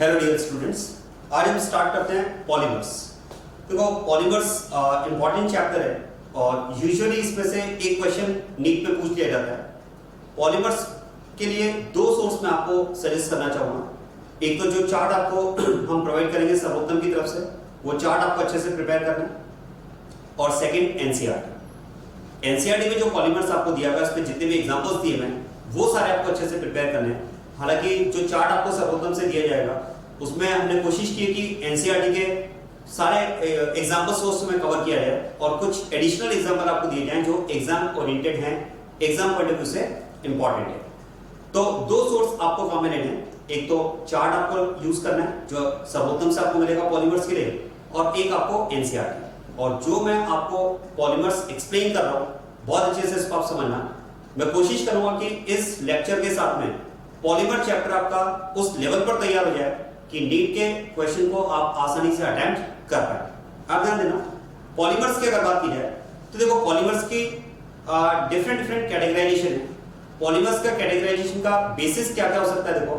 Hello dear students, आज हम start करते हैं पॉलीमर्स। देखो पॉलीमर्स इंपॉर्टेंट चैप्टर है और यूजुअली इसमें से एक क्वेश्चन नीट में पूछ लिया जाता है। पॉलीमर्स के लिए दो सोर्स मैं आपको सजेस्ट करना चाहूंगा। एक तो जो चार्ट आपको हम प्रोवाइड करेंगे सर्वोत्तम की तरफ से, वो चार्ट आपको अच्छे से प्रिपेयर करना है, और सेकंड एनसीईआरटी में जो पॉलीमर्स आपको दिया गया उसमें जितने भी एग्जांपल्स दिए हैं वो सारे आपको अच्छे से प्रिपेयर करने हैं। हालांकि जो चार्ट आपको सर्वोत्तम से दिया जाएगा उसमें हमने कोशिश की कि एनसीईआरटी के सारे एग्जांपल सोर्स में कवर किया जाए और कुछ एडिशनल एग्जांपल आपको दिए जाएं जो एग्जाम ओरिएंटेड हैं, एग्जाम पॉइंट ऑफ व्यू से इंपॉर्टेंट है। तो दो सोर्स आपको कॉमन हैं। एक तो चार्ट आपको यूज करना है जो सर्वोत्तम से आपको मिलेगा पॉलीमर्स के लिए, और एक आपको एनसीईआरटी। और जो मैं आपको पॉलीमर्स एक्सप्लेन कर रहा हूं बहुत अच्छे से इसको आप समझना। मैं कोशिश करूंगा कि इस लेक्चर के साथ में पॉलीमर चैप्टर आपका उस लेवल पर तैयार हो जाए कि नीट के क्वेश्चन को आप आसानी से अटेम्प्ट कर पाए। आप ध्यान देना, पॉलीमर्स की अगर बात की जाए तो देखो पॉलीमर्स की डिफरेंट कैटेगराइजेशन है। पॉलीमर्स का कैटेगराइजेशन का बेसिस क्या क्या हो सकता है? देखो,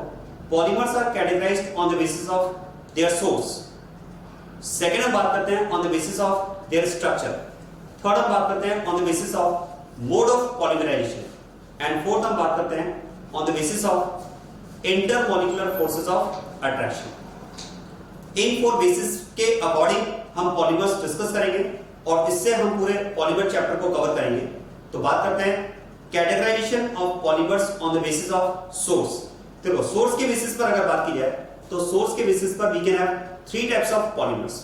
polymers are categorised on the basis of their source. Second हम बात करते हैं on the basis of their structure. Third हम बात करते हैं on the basis of mode of polymerisation. And fourth हम बात करते हैं on the basis of intermolecular forces of attraction। In 4 basis के अकॉर्डिंग हम पॉलीमर्स डिस्कस करेंगे और इससे हम पूरे पॉलीमर चैप्टर को कवर करेंगे। तो बात करते हैं categorisation of polymers on the basis of source. देखो, सोर्स के बेसिस पर अगर बात की जाए तो सोर्स के बेसिस पर we can have 3 types of polymers: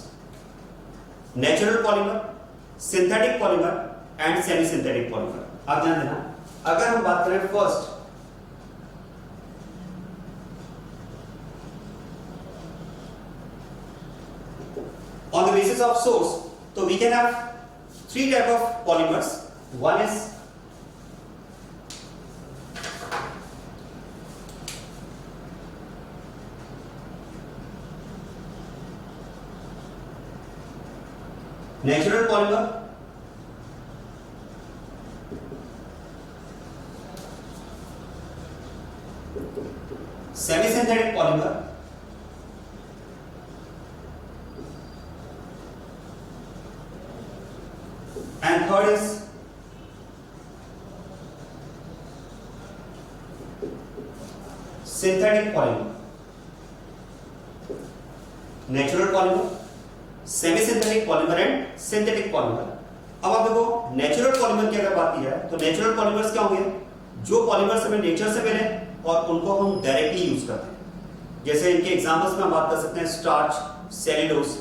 natural polymer, synthetic polymer and semi synthetic polymer. आप ध्यान देना, अगर हम बात करें first on the basis of source, so we can have 3 type of polymers. One is natural polymer, semi synthetic polymer, and third is synthetic polymer। Natural polymer, semi synthetic polymer and synthetic polymer. अब आप देखो, natural polymer की अगर बात की जाए तो natural polymers क्या होंगे? जो पॉलीमर्स हमें नेचर से मिले और उनको हम डायरेक्टली यूज करते हैं। जैसे इनके एग्जांपल्स में हम बात कर सकते हैं स्टार्च, सेल्यूलोज।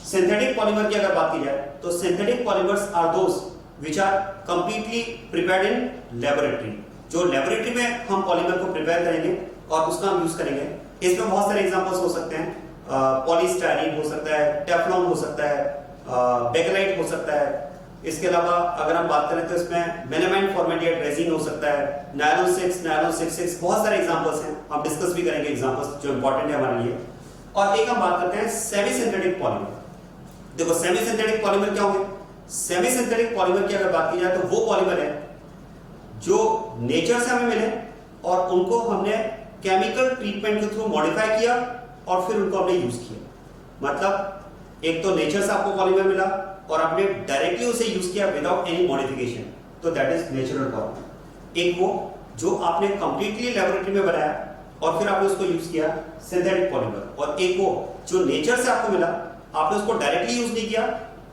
सिंथेटिक पॉलीमर की अगर बात की जाए तो synthetic polymers are those which are completely prepared in laboratory. जो लैबोरेटरी में हम पॉलीमर को प्रिपेयर करेंगे और उसका हम यूज करेंगे। इसमें बहुत सारे एग्जांपल्स हो सकते हैं, पॉलीस्टाइरीन हो सकता है, टेफ्लॉन हो सकता है, बेकेलाइट हो सकता है। इसके अलावा अगर हम बात करें तो इसमें मेलामाइन फॉर्मेटेड रेजिन हो सकता है, नायलॉन 6, नायलॉन 6, बहुत सारे एग्जांपल्स हैं। हम डिस्कस भी करेंगे एग्जांपल्स जो इंपॉर्टेंट है हमारे लिए। और एक हम बात करते हैं सेमी सिंथेटिक पॉलीमर। देखो, सेमी सिंथेटिक पॉलीमर क्या होंगे? सेमी सिंथेटिक पॉलीमर की अगर बात की जाए तो वो पॉलीमर है जो नेचर से हमें मिले और उनको हमने केमिकल ट्रीटमेंट के थ्रू मॉडिफाई किया और फिर उनको हमने यूज किया। मतलब एक तो नेचर से आपको पॉलीमर मिला और आपने डायरेक्टली उसे यूज किया विदाउट एनी मॉडिफिकेशन, तो दैट इज नेचुरल पॉलीमर। एक वो जो आपने कंप्लीटली लैबोरेटरी में बनाया और फिर आपने उसको यूज किया, सिंथेटिक पॉलीमर। और एक वो जो नेचर से आपको मिला, आपने उसको डायरेक्टली यूज नहीं किया,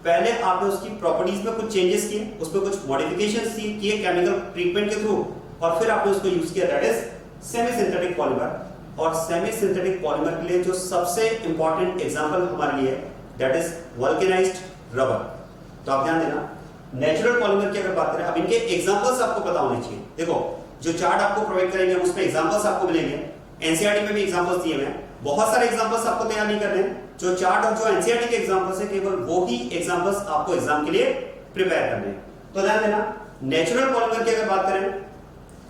पहले आपने उसकी प्रॉपर्टीज में कुछ चेंजेस किए, उसमें कुछ मॉडिफिकेशंस किए केमिकल ट्रीटमेंट के थ्रू, और फिर आपने उसको यूज किया, that is semi synthetic polymer. और सेमी सिंथेटिक पॉलीमर के लिए जो सबसे इंपॉर्टेंट एग्जांपल हमारे लिए दैट इज वल्केनाइज्ड रबर। तो आप ध्यान देना, नेचुरल पॉलीमर की अगर बात करें, अब इनके एग्जांपल्स आपको पता होने चाहिए। देखो, जो चार्ट आपको प्रोवाइड करेंगे उसमें एग्जांपल्स आपको मिलेंगे। एनसीईआरटी में भी एग्जांपल्स दिए हुए हैं, बहुत सारे एग्जांपल्स आपको तैयार नहीं करने। जो चार्ट और जो एनसीईआरटी के एग्जांपल्स है, केवल वो ही एग्जांपल्स आपको एग्जाम के लिए प्रिपेयर करने हैं। तो ध्यान देना, नेचुरल पॉलीमर की अगर बात करें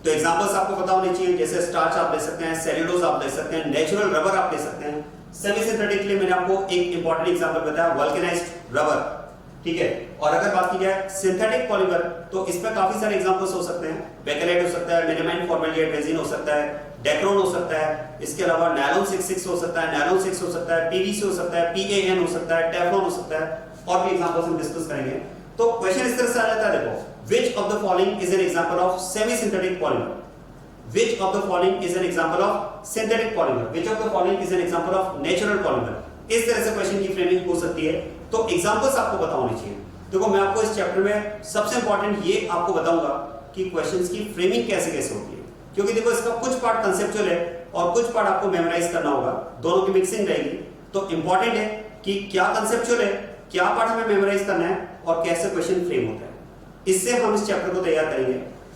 तो एग्जांपल्स आपको पता होने चाहिए। जैसे स्टार्च आप ले सकते हैं, सेल्यूलोज आप ले सकते हैं, नेचुरल रबर आप ले सकते हैं। सेमी सिंथेटिक के लिए मैंने आपको एक इंपॉर्टेंट एग्जांपल बताया, वल्केनाइज्ड रबर। ठीक है। और अगर बात की जाए सिंथेटिक पॉलीमर तो इसमें काफी सारे एग्जांपल्स हो सकते हैं। बेकेलाइट हो सकता है, मेलामाइन फॉर्मेल्डिहाइड रेजिन हो सकता है, डेक्रोन हो सकता है, इसके अलावा नायलॉन 66 हो सकता है, नायलॉन 6 हो सकता है, पीवीसी हो सकता है, पीएएन हो सकता है, टेफ्लॉन हो सकता है, और भी एग्जांपल्स हम डिस्कस करेंगे। तो क्वेश्चन इस तरह से आ जाता है, देखो, which of the following is an example of semi-synthetic polymer? Which of the following is an example of synthetic polymer? Which of the following is an example of natural polymer? इस तरह से question की framing हो सकती है। तो examples आपको पता होनी चाहिए। देखो, मैं आपको इस चैप्टर में सबसे इंपॉर्टेंट ये आपको बताऊंगा कि क्वेश्चंस की फ्रेमिंग कैसे कैसे होती है, क्योंकि देखो इसका कुछ पार्ट कंसेप्चुअल है और कुछ पार्ट आपको मेमोराइज करना होगा, दोनों की मिक्सिंग रहेगी। तो इंपॉर्टेंट है कि क्या कंसेप्चुअल है, क्या पार्ट हमें मेमोराइज करना है और कैसे क्वेश्चन फ्रेम होता है, इससे हम इस चैप्टर को तैयार करेंगे।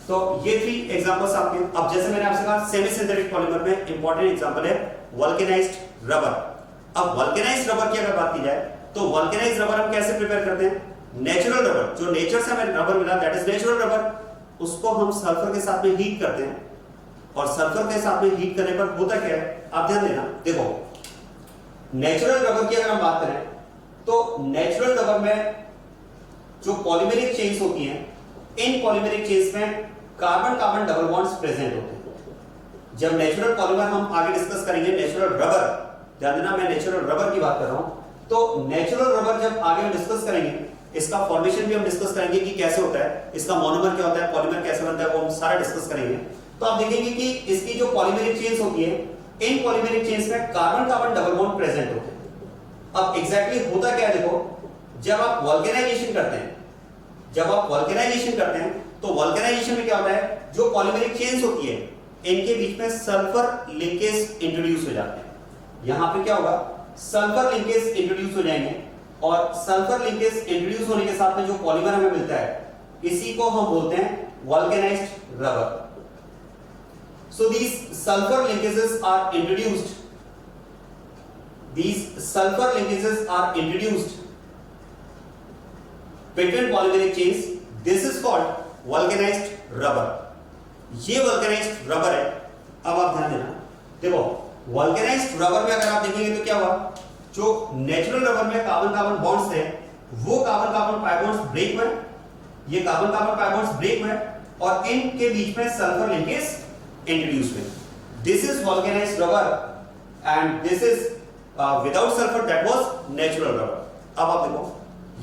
तो ये 3 एग्जांपल्स आपके। अब जैसे मैंने आपसे कहा सेमी सिंथेटिक पॉलीमर में इंपॉर्टेंट एग्जांपल है वल्केनाइज्ड रबर। अब वल्केनाइज्ड रबर की अगर बात की जाए तो वल्केनाइज्ड रबर हम कैसे प्रिपेयर करते हैं? नेचुरल रबर, जो नेचर से हमें रबर मिला, दैट इज नेचुरल रबर, उसको हम सल्फर के साथ में हीट करते हैं। और सल्फर के साथ में हीट करने पर होता क्या है, आप ध्यान देना। देखो, नेचुरल रबर की अगर हम बात करें तो नेचुरल रबर में जो पॉलीमेरिक चेन्स होती हैं, इन पॉलीमेरिक चेन्स में carbon carbon double bonds present होते हैं। जब नेचुरल पॉलीमर हम आगे डिस्कस करेंगे, नेचुरल रबर, ध्यान देना मैं नेचुरल रबर की बात कर रहा हूं। तो नेचुरल रबर जब आगे हम डिस्कस करेंगे, इसका फॉर्मेशन भी हम डिस्कस करेंगे कि कैसे होता है, इसका मोनोमर क्या होता है, पॉलीमर कैसे बनता है, वो हम सारा डिस्कस करेंगे। तो आप देखेंगे कि इसकी जो पॉलीमेरिक चेन्स होती है, इन पॉलीमेरिक चेन्स में carbon carbon double bond present होते हैं। अब एग्जैक्टली होता क्या है, देखो, जब आप वल्केनाइजेशन करते हैं, तो वल्केनाइजेशन में क्या होता है, जो पॉलीमेरिक चेन्स होती है इनके बीच में सल्फर लिंकेज इंट्रोड्यूस हो जाते हैं। यहां पे क्या होगा, सल्फर लिंकेज इंट्रोड्यूस हो जाएंगे और सल्फर लिंकेज इंट्रोड्यूस होने के साथ में जो पॉलीमर हमें मिलता है, इसी को हम बोलते हैं vulcanised rubber. So these sulfur linkages are introduced. Between polymeric chains. This is called vulcanized rubber. ये vulcanized rubber है। अब आप ध्यान देना, देखो vulcanized rubber में अगर आप देखेंगे तो क्या हुआ, जो नेचुरल रबर में कार्बन कार्बन बॉन्ड्स थे, वो carbon carbon pi bonds break हुए, ये carbon carbon pi bonds break हुए और इनके बीच में सल्फर लिंकेज इंट्रोड्यूस हुए। This is vulcanized rubber and this is without sulfur, that was natural rubber. अब आप देखो,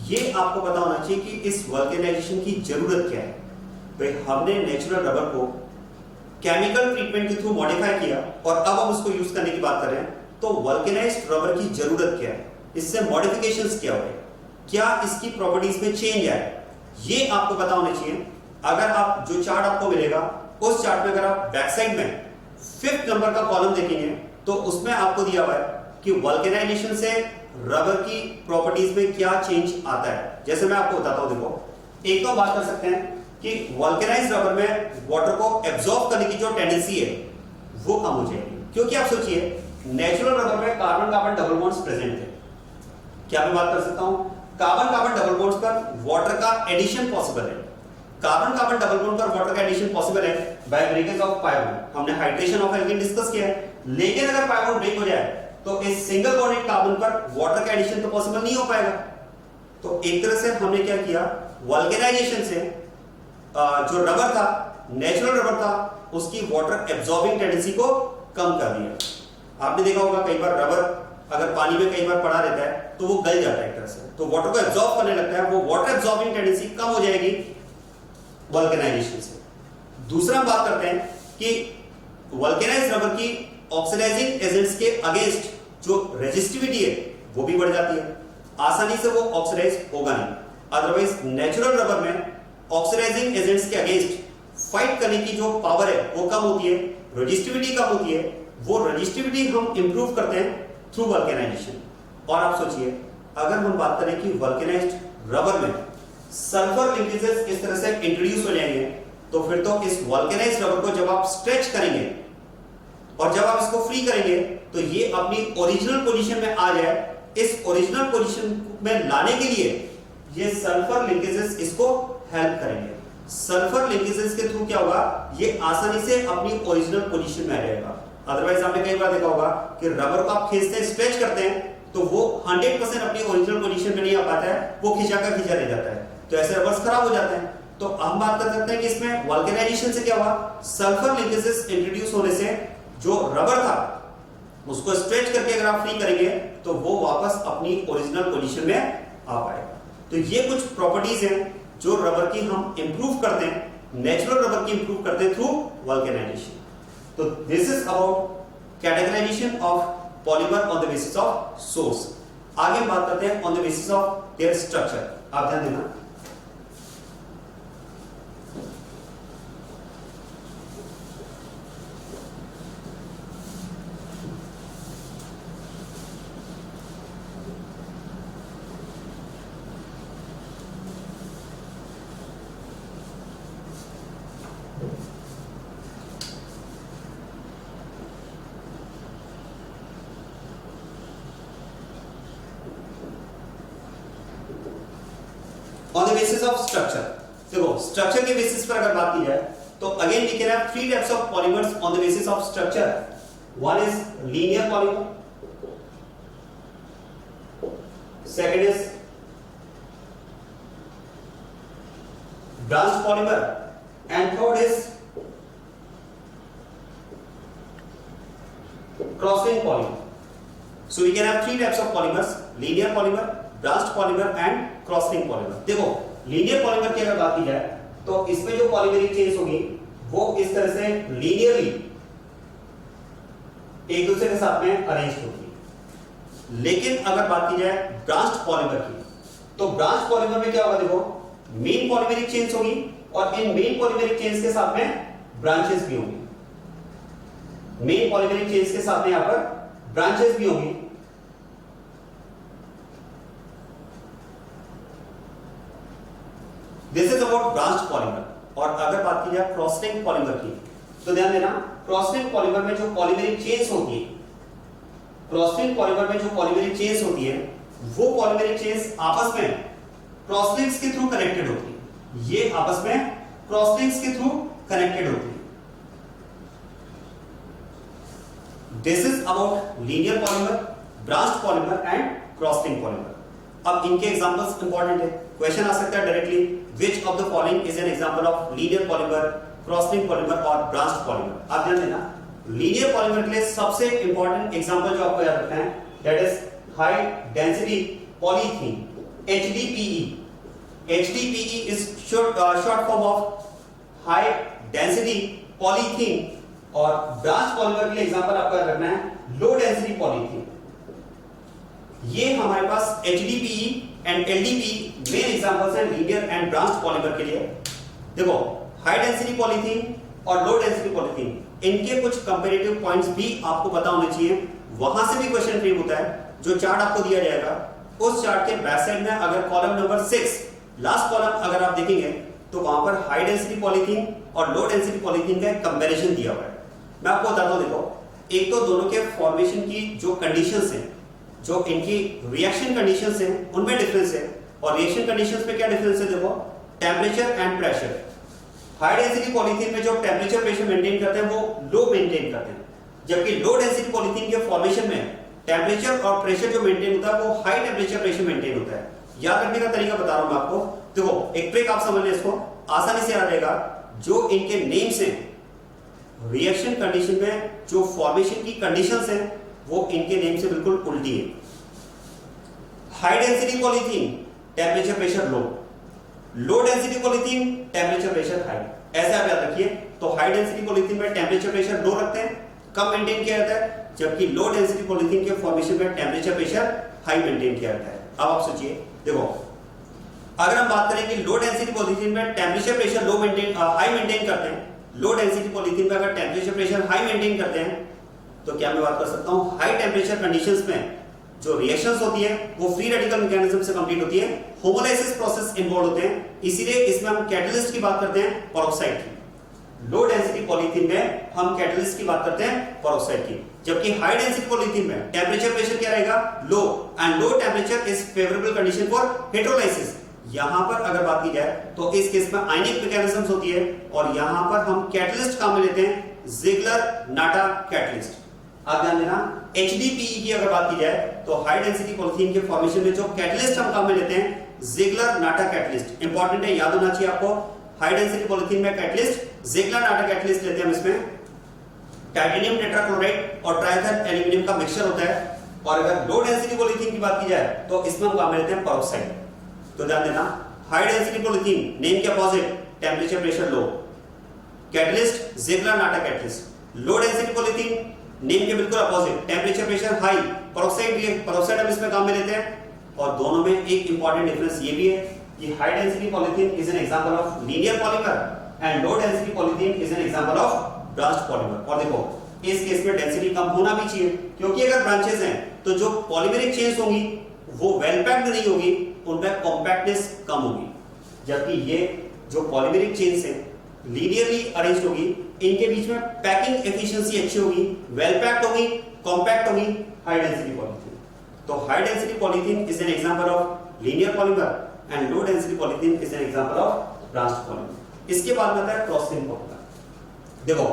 ये आपको पता होना चाहिए कि इस वल्केनाइजेशन की जरूरत क्या है। भाई, हमने नेचुरल रबर को केमिकल ट्रीटमेंट के थ्रू मॉडिफाई किया और अब हम उसको यूज करने की बात कर रहे हैं, तो वल्केनाइज्ड रबर की जरूरत क्या है, इससे मॉडिफिकेशंस क्या हुए, क्या इसकी प्रॉपर्टीज में चेंज आए, ये आपको पता होना चाहिए। अगर आप जो चार्ट आपको मिलेगा, उस चार्ट में अगर आप बैक साइड में 5th नंबर का कॉलम देखेंगे तो उसमें आपको दिया हुआ है कि वल्केनाइजेशन से रबर की प्रॉपर्टीज में क्या चेंज आता है। जैसे मैं आपको बताता हूं, देखो, एक तो बात कर सकते हैं कि वल्केनाइज्ड रबर में वाटर को एब्जॉर्ब करने की जो टेंडेंसी है वो कम हो जाएगी, क्योंकि आप सोचिए नेचुरल रबर में carbon carbon double bonds present थे। क्या मैं बात कर सकता हूं, कार्बन कार्बन डबल बॉन्ड्स पर वाटर का एडिशन पॉसिबल है, कार्बन कार्बन डबल बॉन्ड पर वाटर का एडिशन पॉसिबल है by breakage of pi bond. हमने हाइड्रेशन ऑफ एल्कीन डिस्कस किया है, लेकिन अगर पाई बॉन्ड ब्रेक हो जाए तो इस सिंगल बॉन्डेड कार्बन पर वाटर का एडिशन तो पॉसिबल नहीं हो पाएगा। तो एक तरह से हमने क्या किया, वल्केनाइजेशन से जो रबर था, नेचुरल रबर था, उसकी वाटर एब्जॉर्बिंग टेंडेंसी को कम कर दिया। आपने देखा होगा कई बार रबर अगर पानी में कई बार पड़ा रहता है तो वो गल जाता है एक तरह से, तो वाटर को एब्जॉर्ब करने लगता है, वो वाटर एब्जॉर्बिंग टेंडेंसी कम हो जाएगी वल्केनाइजेशन से। दूसरा हम बात करते हैं कि वल्केनाइज्ड रबर की ऑक्सीडाइजिंग एजेंट्स के अगेंस्ट जो रेजिस्टिविटी है वो भी बढ़ जाती है, आसानी से वो ऑक्सीडाइज होगा नहीं। अदरवाइज नेचुरल रबर में ऑक्सीडाइजिंग एजेंट्स के अगेंस्ट फाइट करने की जो पावर है वो कम होती है, रेजिस्टिविटी कम होती है। वो रेजिस्टिविटी हम इंप्रूव करते हैं थ्रू वल्केनाइजेशन। और आप सोचिए, अगर हम बात करें कि वल्केनाइज्ड रबर में सल्फर लिंकेजेस इस तरह से इंट्रोड्यूस हो जाएंगे, तो फिर तो इस वल्केनाइज्ड रबर को जब आप स्ट्रेच करेंगे और जब आप इसको फ्री करेंगे तो ये अपनी ओरिजिनल पोजीशन में आ जाए। इस ओरिजिनल पोजीशन में लाने के लिए ये सल्फर लिंकेजेस इसको हेल्प करेंगे। सल्फर लिंकेजेस के थ्रू क्या होगा, ये आसानी से अपनी ओरिजिनल पोजीशन में आ जाएगा। अदरवाइज आपने कई बार देखा होगा कि रबर को आप खींचते हैं, स्ट्रेच करते हैं, तो वो 100% अपनी ओरिजिनल पोजीशन में नहीं आ पाता है, वो खिंचा रह जाता है, तो ऐसे रबर्स खराब हो जाते हैं। तो हम बात कर सकते हैं कि इसमें वल्केनाइजेशन से क्या हुआ, सल्फर लिंकेजेस इंट्रोड्यूस होने से जो रबर था उसको स्ट्रेच करके अगर आप फ्री करेंगे तो वो वापस अपनी ओरिजिनल पोजीशन में आ पाएगा। तो ये कुछ प्रॉपर्टीज हैं जो रबर की हम इंप्रूव करते हैं, नेचुरल रबर की इंप्रूव करते हैं थ्रू वल्केनाइजेशन। तो this is about categorisation of polymer on the basis of source. आगे हम बात करते हैं on the basis of their structure. आप ध्यान देना, on the basis of structure. देखो स्ट्रक्चर के बेसिस पर अगर बात की जाए तो again we can have three types of polymers on the basis of structure. One is linear polymer, second is branch polymer and third is crosslink polymer. So we can have three types of polymers: linear polymer, branched polymer and cross-linked polymer। देखो linear polymer की अगर बात की जाए तो इसमें जो polymeric chains होगी वो इस तरह से लीनियरली एक दूसरे के साथ में अरेंज होगी। लेकिन अगर बात की जाए ब्रांच्ड पॉलीमर की तो ब्रांच पॉलीमर में क्या होगा, देखो मेन पॉलीमेरिक चेन्स होगी और इन मेन पॉलीमेरिक चेन्स के साथ में ब्रांचेस भी होंगी। मेन पॉलीमेरिक चेन्स के साथ में यहां पर ब्रांचेस भी होंगी। This is about branched polymer. और अगर बात की जाए क्रॉसलिंक पॉलीमर की तो ध्यान देना, क्रॉसलिंक पॉलीमर में जो पॉलीमेरिक चेन्स होती है, क्रॉसलिंक पॉलीमर में जो पॉलीमेरिक चेन्स होती है वो पॉलीमेरिक चेन्स आपस में क्रॉसलिंक्स के थ्रू कनेक्टेड होती है। ये आपस में क्रॉसलिंक्स के थ्रू कनेक्टेड होती है। This is about linear polymer, branched polymer and cross-linked polymer। अब इनके एग्जांपल्स इंपॉर्टेंट है, क्वेश्चन आ सकता है directly, which of the following is an example of linear polymer, cross-linked polymer और branched polymer। आप ध्यान देना, linear polymer के लिए सबसे इंपॉर्टेंट एग्जांपल जो आपको याद रखना है that is high density polyethylene, HDPE। HDPE is short form of high density polyethylene। और ब्रांच पॉलीमर के लिए एग्जांपल आपको याद रखना है लो डेंसिटी पॉलीथीन। ये हमारे पास HDPE and LDPE main examples हैं लीनियर एंड ब्रांच पॉलीमर के लिए। देखो हाई डेंसिटी पॉलीथीन और लो डेंसिटी पॉलीथीन, इनके कुछ कंपैरेटिव पॉइंट्स भी आपको पता होने चाहिए। वहां से भी क्वेश्चन फ्रेम होता है। जो चार्ट आपको दिया जाएगा उस चार्ट के बैक साइड में अगर कॉलम नंबर 6 लास्ट कॉलम अगर आप देखेंगे तो वहां पर हाई डेंसिटी पॉलीथीन और लो डेंसिटी पॉलीथीन का कंपैरिजन दिया हुआ है। मैं आपको बताता हूं, देखो एक तो दोनों के फॉर्मेशन की जो कंडीशंस हैं, जो इनकी रिएक्शन कंडीशंस हैं उनमें डिफरेंस है। और रिएक्शन कंडीशंस में क्या डिफरेंस है, देखो temperature and pressure. High density polythene में जो टेम्परेचर प्रेशर मेंटेन करते हैं वो लो मेंटेन करते हैं, जबकि लो डेंसिटी पॉलीथीन के फॉर्मेशन में टेम्परेचर और प्रेशर जो मेंटेन होता है वो हाई टेम्परेचर प्रेशर मेंटेन होता है। याद रखने का तरीका बता रहा हूं मैं आपको, देखो एक ट्रिक आप समझ लें, इसको आसानी से याद रहेगा। जो इनके नेम्स हैं रिएक्शन कंडीशन में जो फॉर्मेशन की कंडीशंस हैं वो इनके नेम से बिल्कुल उल्टी है। High density polythene temperature pressure low, low density polythene temperature pressure high. ऐसे आप याद रखिए। तो हाई डेंसिटी पॉलीथीन में टेम्परेचर प्रेशर लो रखते हैं, कम मेंटेन किया जाता है, जबकि लो डेंसिटी पॉलीथीन के फॉर्मेशन में टेम्परेचर प्रेशर हाई मेंटेन किया जाता है। अब आप सोचिए, देखो अगर हम बात करें कि लो डेंसिटी पॉलीथीन में temperature pressure low maintain high maintain करते हैं, लो डेंसिटी पॉलीथीन में अगर टेम्परेचर प्रेशर हाई मेंटेन करते हैं, तो क्या मैं बात कर सकता हूं हाई टेम्परेचर कंडीशंस में जो रिएक्शंस होती है वो फ्री रेडिकल मैकेनिज्म से कंप्लीट होती है, होमोलाइसिस प्रोसेस इन्वॉल्व होते हैं। इसीलिए इसमें हम कैटलिस्ट की बात करते हैं पेरोक्साइड की। लो डेंसिटी पॉलीथीन में हम कैटलिस्ट की बात करते हैं पेरोक्साइड की, जबकि हाई डेंसिटी पॉलीथीन में टेम्परेचर प्रेशर क्या रहेगा, low, and low temperature is favourable condition for heterolysis. यहां पर अगर बात की जाए तो इस केस में आयनिक मैकेनिज्म्स होती है और यहां पर हम कैटलिस्ट काम में लेते हैं जिगलर नाटा कैटलिस्ट। आप ध्यान देना, HDPE की अगर बात की जाए तो हाई डेंसिटी पॉलिथीन के फॉर्मेशन में जो कैटलिस्ट हम काम में लेते हैं, ज़िगलर नाटा कैटलिस्ट, इंपॉर्टेंट है, याद होना चाहिए आपको। हाई डेंसिटी पॉलिथीन में कैटलिस्ट ज़िगलर नाटा कैटलिस्ट लेते हैं हम। इसमें टाइटेनियम टेट्राक्लोराइड और ट्राइथर एल्यूमिनियम का मिक्सचर होता है। और अगर लो डेंसिटी पॉलिथीन की बात की जाए तो इसमें हम काम में लेते हैं पेरोक्साइड। तो ध्यान देना, हाई डेंसिटी पॉलिथीन नेम के opposite, temperature pressure low, catalyst Ziegler Natta catalyst. Low density polythene name के बिल्कुल opposite, temperature pressure high, peroxide हम इसमें काम में लेते हैं। और दोनों में एक इंपॉर्टेंट डिफरेंस ये भी है कि high density polythene is an example of linear polymer and low density polythene is an example of branched polymer. और देखो इस केस में डेंसिटी कम होना भी चाहिए, क्योंकि अगर ब्रांचेस हैं तो जो पॉलीमेरिक चेन्स होंगी वो वेल पैक्ड नहीं होगी, उनमें कॉम्पैक्टनेस कम होगी। जबकि ये जो पॉलीमेरिक चेन्स हैं लीनियरली अरेंज्ड होगी, इनके बीच में पैकिंग एफिशिएंसी अच्छी होगी, वेल पैक्ड होगी, कॉम्पैक्ट होगी हाई डेंसिटी पॉलीथीन। तो high density polythene is an example of linear polymer and low density polythene is an example of branched polymer. इसके बाद में आता है क्रॉस लिंक पॉलीमर। देखो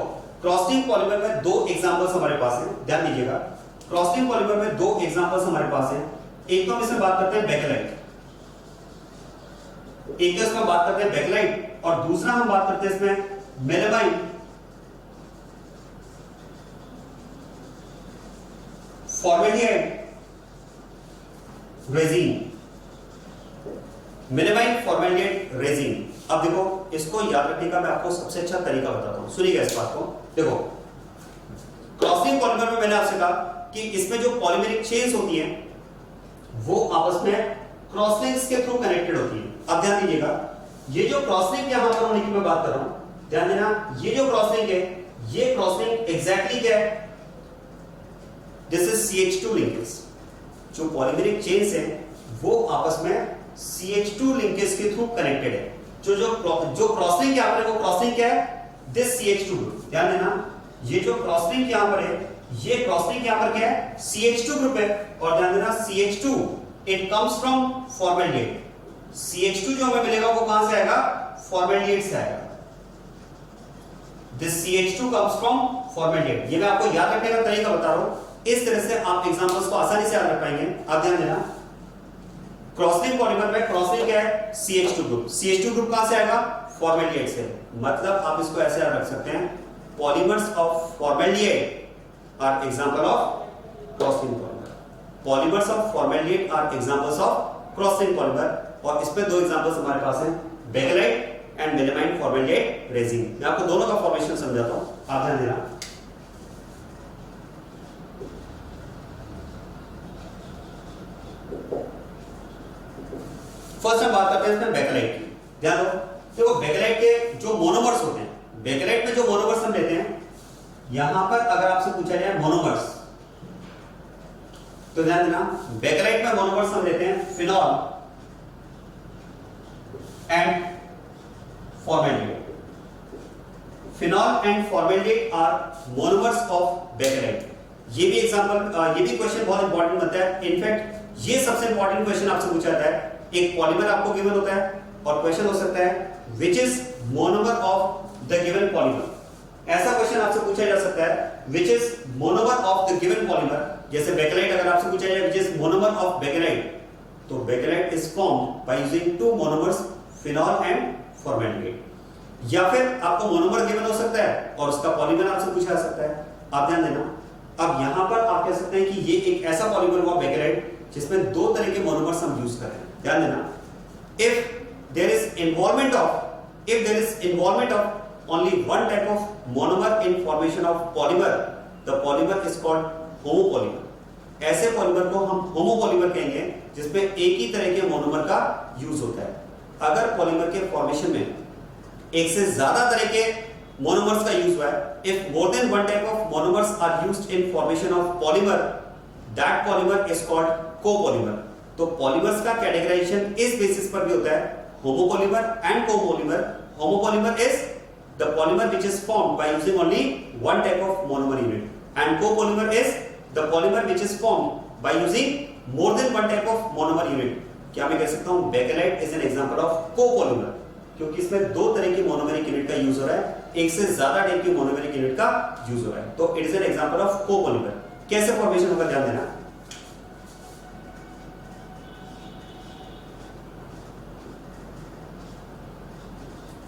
क्रॉस लिंक पॉलीमर में दो एग्जांपल्स हमारे पास हैं, ध्यान दीजिएगा। क्रॉस लिंक पॉलीमर में दो एग्जांपल्स हमारे पास हैं। एक तो हम इसमें बात करते हैं बेकेलाइट, एक तो इसमें बात करते हैं बेकेलाइट, और दूसरा हम बात करते हैं इसमें melamine formaldehyde resin. Melamine formaldehyde resin. अब देखो इसको याद रखने का मैं आपको सबसे अच्छा तरीका बताता हूं, सुनिएगा इस बात को। देखो क्रॉसिंग पॉलीमर में मैंने आपसे कहा कि इसमें जो पॉलीमेरिक चेन्स होती हैं वो आपस में क्रॉस लिंक्स के थ्रू कनेक्टेड होती है। अब ध्यान दीजिएगा, ये जो क्रॉस लिंक यहां पर होने की मैं बात कर रहा हूं, ध्यान देना, ये जो क्रॉस लिंक है, ये क्रॉस लिंक एग्जैक्टली क्या है? This is CH2 linkage. जो पॉलीमेरिक चेन्स हैं वो आपस में CH2 लिंकेज के थ्रू कनेक्टेड है। जो क्रॉस लिंक यहां पर है वो क्रॉस लिंक क्या है? This CH2 group. ध्यान देना, ये जो क्रॉस लिंक यहां पर है, ये क्रॉस लिंक यहां पर क्या है? CH2 ग्रुप है। और ध्यान देना CH2 it comes from formaldehyde. CH2 जो हमें मिलेगा वो कहां से आएगा? फॉर्मेल्डिहाइड से आएगा। This CH2 comes from formaldehyde. ये मैं आपको याद रखने का तरीका बता रहा हूं, इस तरह से आप एग्जांपल्स को आसानी से याद रख पाएंगे। आप ध्यान देना, क्रॉसलिंक पॉलीमर में क्रॉसलिंक क्या है? CH2 group. CH2 ग्रुप कहां से आएगा? फॉर्मेल्डिहाइड से। मतलब आप इसको ऐसे याद रख सकते हैं, polymers of formaldehyde are example of crosslink polymer. Polymers of formaldehyde are examples of crosslink polymer. और इसमें दो एग्जांपल्स हमारे पास हैं, bakelite and melamine formaldehyde resin. मैं आपको दोनों का फॉर्मेशन समझाता हूं, आप ध्यान देना। फर्स्ट हम बात करते हैं इसमें बेकेलाइट की। ध्यान दो, देखो बेकेलाइट के जो मोनोमर्स होते हैं, बेकेलाइट में जो मोनोमर्स हम लेते हैं, यहां पर अगर आपसे पूछा जाए मोनोमर्स, तो ध्यान देना, बेकेलाइट में मोनोमर्स हम लेते हैं phenol and formaldehyde. Phenol and formaldehyde are monomers of bakelite. ये भी एग्जांपल, ये भी क्वेश्चन बहुत इंपॉर्टेंट बनता है। इनफैक्ट ये सबसे इंपॉर्टेंट क्वेश्चन आपसे पूछा जाता है। एक पॉलीमर आपको गिवन होता है और क्वेश्चन हो सकता है which is monomer of the given polymer. ऐसा क्वेश्चन आपसे पूछा जा सकता है which is monomer of the given polymer. जैसे बेकेलाइट अगर आपसे पूछा जाए which is monomer of bakelite, तो bakelite is formed by using two monomers phenol and formaldehyde. या फिर आपको मोनोमर गिवन हो सकता है और उसका पॉलीमर आपसे पूछा जा सकता है। आप ध्यान देना, अब यहां पर आप कह सकते हैं कि ये एक ऐसा पॉलीमर हुआ बेकेलाइट जिसमें दो तरह के मोनोमर्स हम यूज कर रहे हैं। ध्यान देना, if there is involvement of only one type of monomer in formation of polymer, the polymer is called homopolymer। ऐसे पॉलीमर को हम होमोपॉलीमर कहेंगे जिसमें एक ही तरह के मोनोमर का यूज होता है। अगर पॉलीमर के फॉर्मेशन में एक से ज्यादा तरह के मोनोमर्स का यूज हुआ है, if more than one type of monomers are used in formation of polymer, that polymer is called copolymer। तो पॉलीमर्स का कैटेगराइजेशन इस बेसिस पर भी होता है, homopolymer and copolymer. Homopolymer is the polymer which is formed by using only one type of monomer unit and copolymer is the polymer which is formed by using more than one type of monomer unit. क्या मैं कह सकता हूं bakelite is an example of copolymer, क्योंकि इसमें दो तरह की मोनोमेरिक यूनिट का यूज हो रहा है, एक से ज्यादा टाइप की मोनोमेरिक यूनिट का यूज हो रहा है। तो it is an example of copolymer. कैसे फॉर्मेशन होगा ध्यान देना।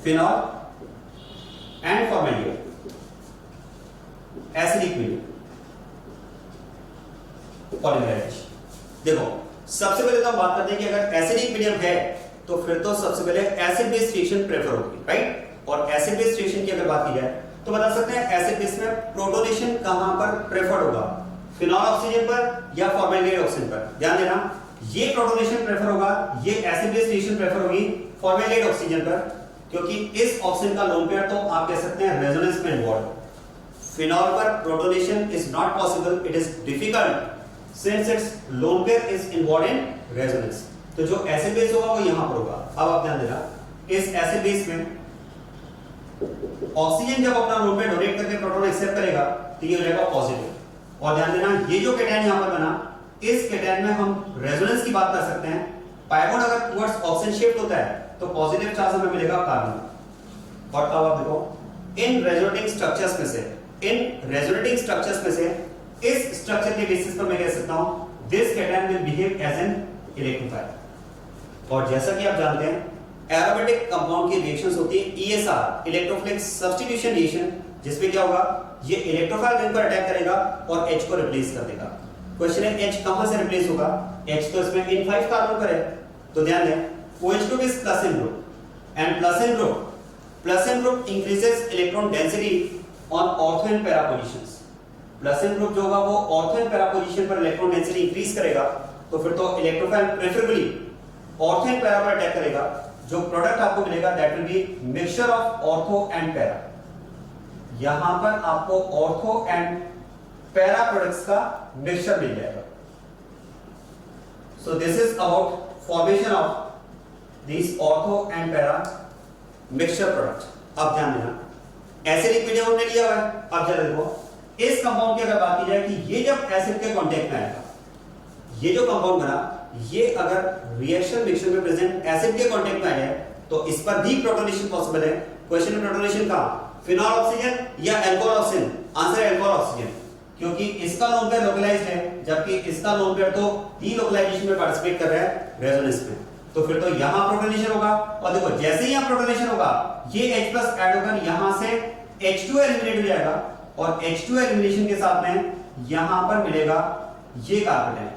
Phenol and formaldehyde, acidic medium polymerisation. देखो सबसे पहले तो हम बात करते हैं कि अगर एसिडिक मीडियम है तो फिर तो सबसे पहले एसिड बेस रिएक्शन प्रेफर होगी, राइट। और एसिड बेस रिएक्शन की अगर बात की जाए तो बता सकते हैं एसिड बेस में प्रोटोनेशन कहां पर प्रेफर्ड होगा, फिनॉल ऑक्सीजन पर या फॉर्मेल्डिहाइड ऑक्सीजन पर। ध्यान देना ये प्रोटोनेशन प्रेफर होगा, ये एसिड बेस रिएक्शन प्रेफर होगी फॉर्मेल्डिहाइड ऑक्सीजन पर, क्योंकि इस ऑक्सीजन का लोन पेयर तो आप कह सकते हैं रेजोनेंस में इन्वॉल्व। फिनॉल पर protonation is not possible, it is difficult since it's lone pair is involve in resonance. तो जो एसिड बेस होगा वो यहां पर होगा। अब आप ध्यान देना इस एसिड बेस में ऑक्सीजन जब अपना लोन पेयर डोनेट करके प्रोटॉन एक्सेप्ट करेगा तो ये हो जाएगा पॉजिटिव। और ध्यान देना ये जो कैटायन यहां पर बना, इस कैटायन में हम रेजोनेंस की बात कर सकते हैं। पाइबोन अगर टुवर्ड्स ऑक्सीजन शिफ्ट होता है तो पॉजिटिव चार्ज हमें मिलेगा कार्बन। और अब आप देखो इन रेजोनेटिंग स्ट्रक्चर्स में से इस स्ट्रक्चर के बेसिस पर मैं कह सकता हूं this cation will behave as an electrophile. और जैसा कि आप जानते हैं एरोमेटिक कंपाउंड की रिएक्शंस होती है ESR, इलेक्ट्रोफिलिक सब्स्टिट्यूशन रिएक्शन, जिसमें क्या होगा ये इलेक्ट्रोफाइल रिंग पर अटैक करेगा और H को रिप्लेस कर देगा। क्वेश्चन है H कहां से रिप्लेस होगा, H तो इसमें इन 5 कार्बन पर है। तो ध्यान दें OH group is plus n group and plus n group increases electron density on ortho and para positions। Plus N group जो होगा वो ऑर्थो एंड पैरा पोजीशन पर इलेक्ट्रॉन डेंसिटी इंक्रीज करेगा, तो फिर तो electrophile preferably ortho and para पर attack करेगा। जो प्रोडक्ट आपको मिलेगा that will be mixture of ortho and para. यहां पर आपको ऑर्थो एंड पैरा प्रोडक्ट्स का मिक्सचर मिल जाएगा। So this is about formation of this ortho and para mixture product. अब ध्यान देना एसिडिक मीडियम हमने लिया हुआ है। अब जरा देखो इस कंपाउंड की अगर बात की जाए कि ये जब एसिड के कांटेक्ट में आएगा, ये जो कंपाउंड बना ये अगर रिएक्शन मिक्सचर में प्रेजेंट एसिड के कांटेक्ट में आया तो इस पर भी प्रोटोनेशन पॉसिबल है। क्वेश्चन में प्रोटोनेशन कहां, फिनॉल ऑक्सीजन या अल्कोहल ऑक्सीजन? आंसर है अल्कोहल ऑक्सीजन, क्योंकि इसका लोन पेयर लोकलाइज्ड है जबकि इसका लोन पेयर तो डीलोकलाइजेशन में पार्टिसिपेट कर रहा है रेजोनेंस में। तो फिर तो यहां प्रोटोनेशन होगा और देखो जैसे ही यहां प्रोटोनेशन होगा ये H+ ऐड होकर यहां से H2 एलिमिनेट हो जाएगा और H2 एलिमिनेशन के साथ में यहां पर मिलेगा ये कार्बेटाइन।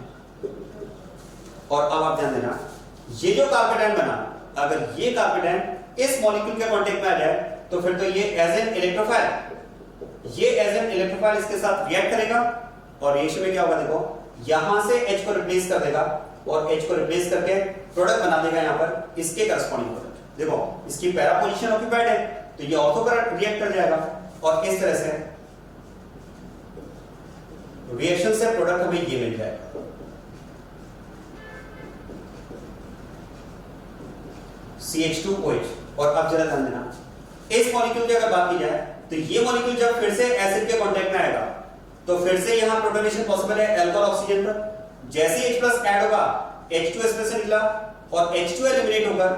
और अब आप ध्यान देना ये जो कार्बेटाइन बना, अगर ये कार्बेटाइन इस मॉलिक्यूल के कांटेक्ट में आ जाए तो फिर तो ये एज एन इलेक्ट्रोफाइल इसके साथ रिएक्ट करेगा और रिएक्शन में क्या होगा देखो यहां से H को रिप्लेस कर देगा और H को रिप्लेस करके प्रोडक्ट बना देगा यहां पर इसके करस्पॉन्डिंग प्रोडक्ट। देखो इसकी पैरा पोजीशन ऑक्यूपाइड है तो ये ऑर्थो पर रिएक्ट कर जाएगा और इस तरह से रिएक्शन से प्रोडक्ट हमें ये मिल जाएगा। CH2OH। और अब जरा ध्यान देना इस मॉलिक्यूल की अगर बात की जाए तो ये मॉलिक्यूल जब फिर से एसिड के कांटेक्ट में आएगा तो फिर से यहां प्रोटोनेशन पॉसिबल है अल्कोहल ऑक्सीजन पर। जैसे H+ ऐड होगा H2 इसमें से निकला और H2 एलिमिनेट होकर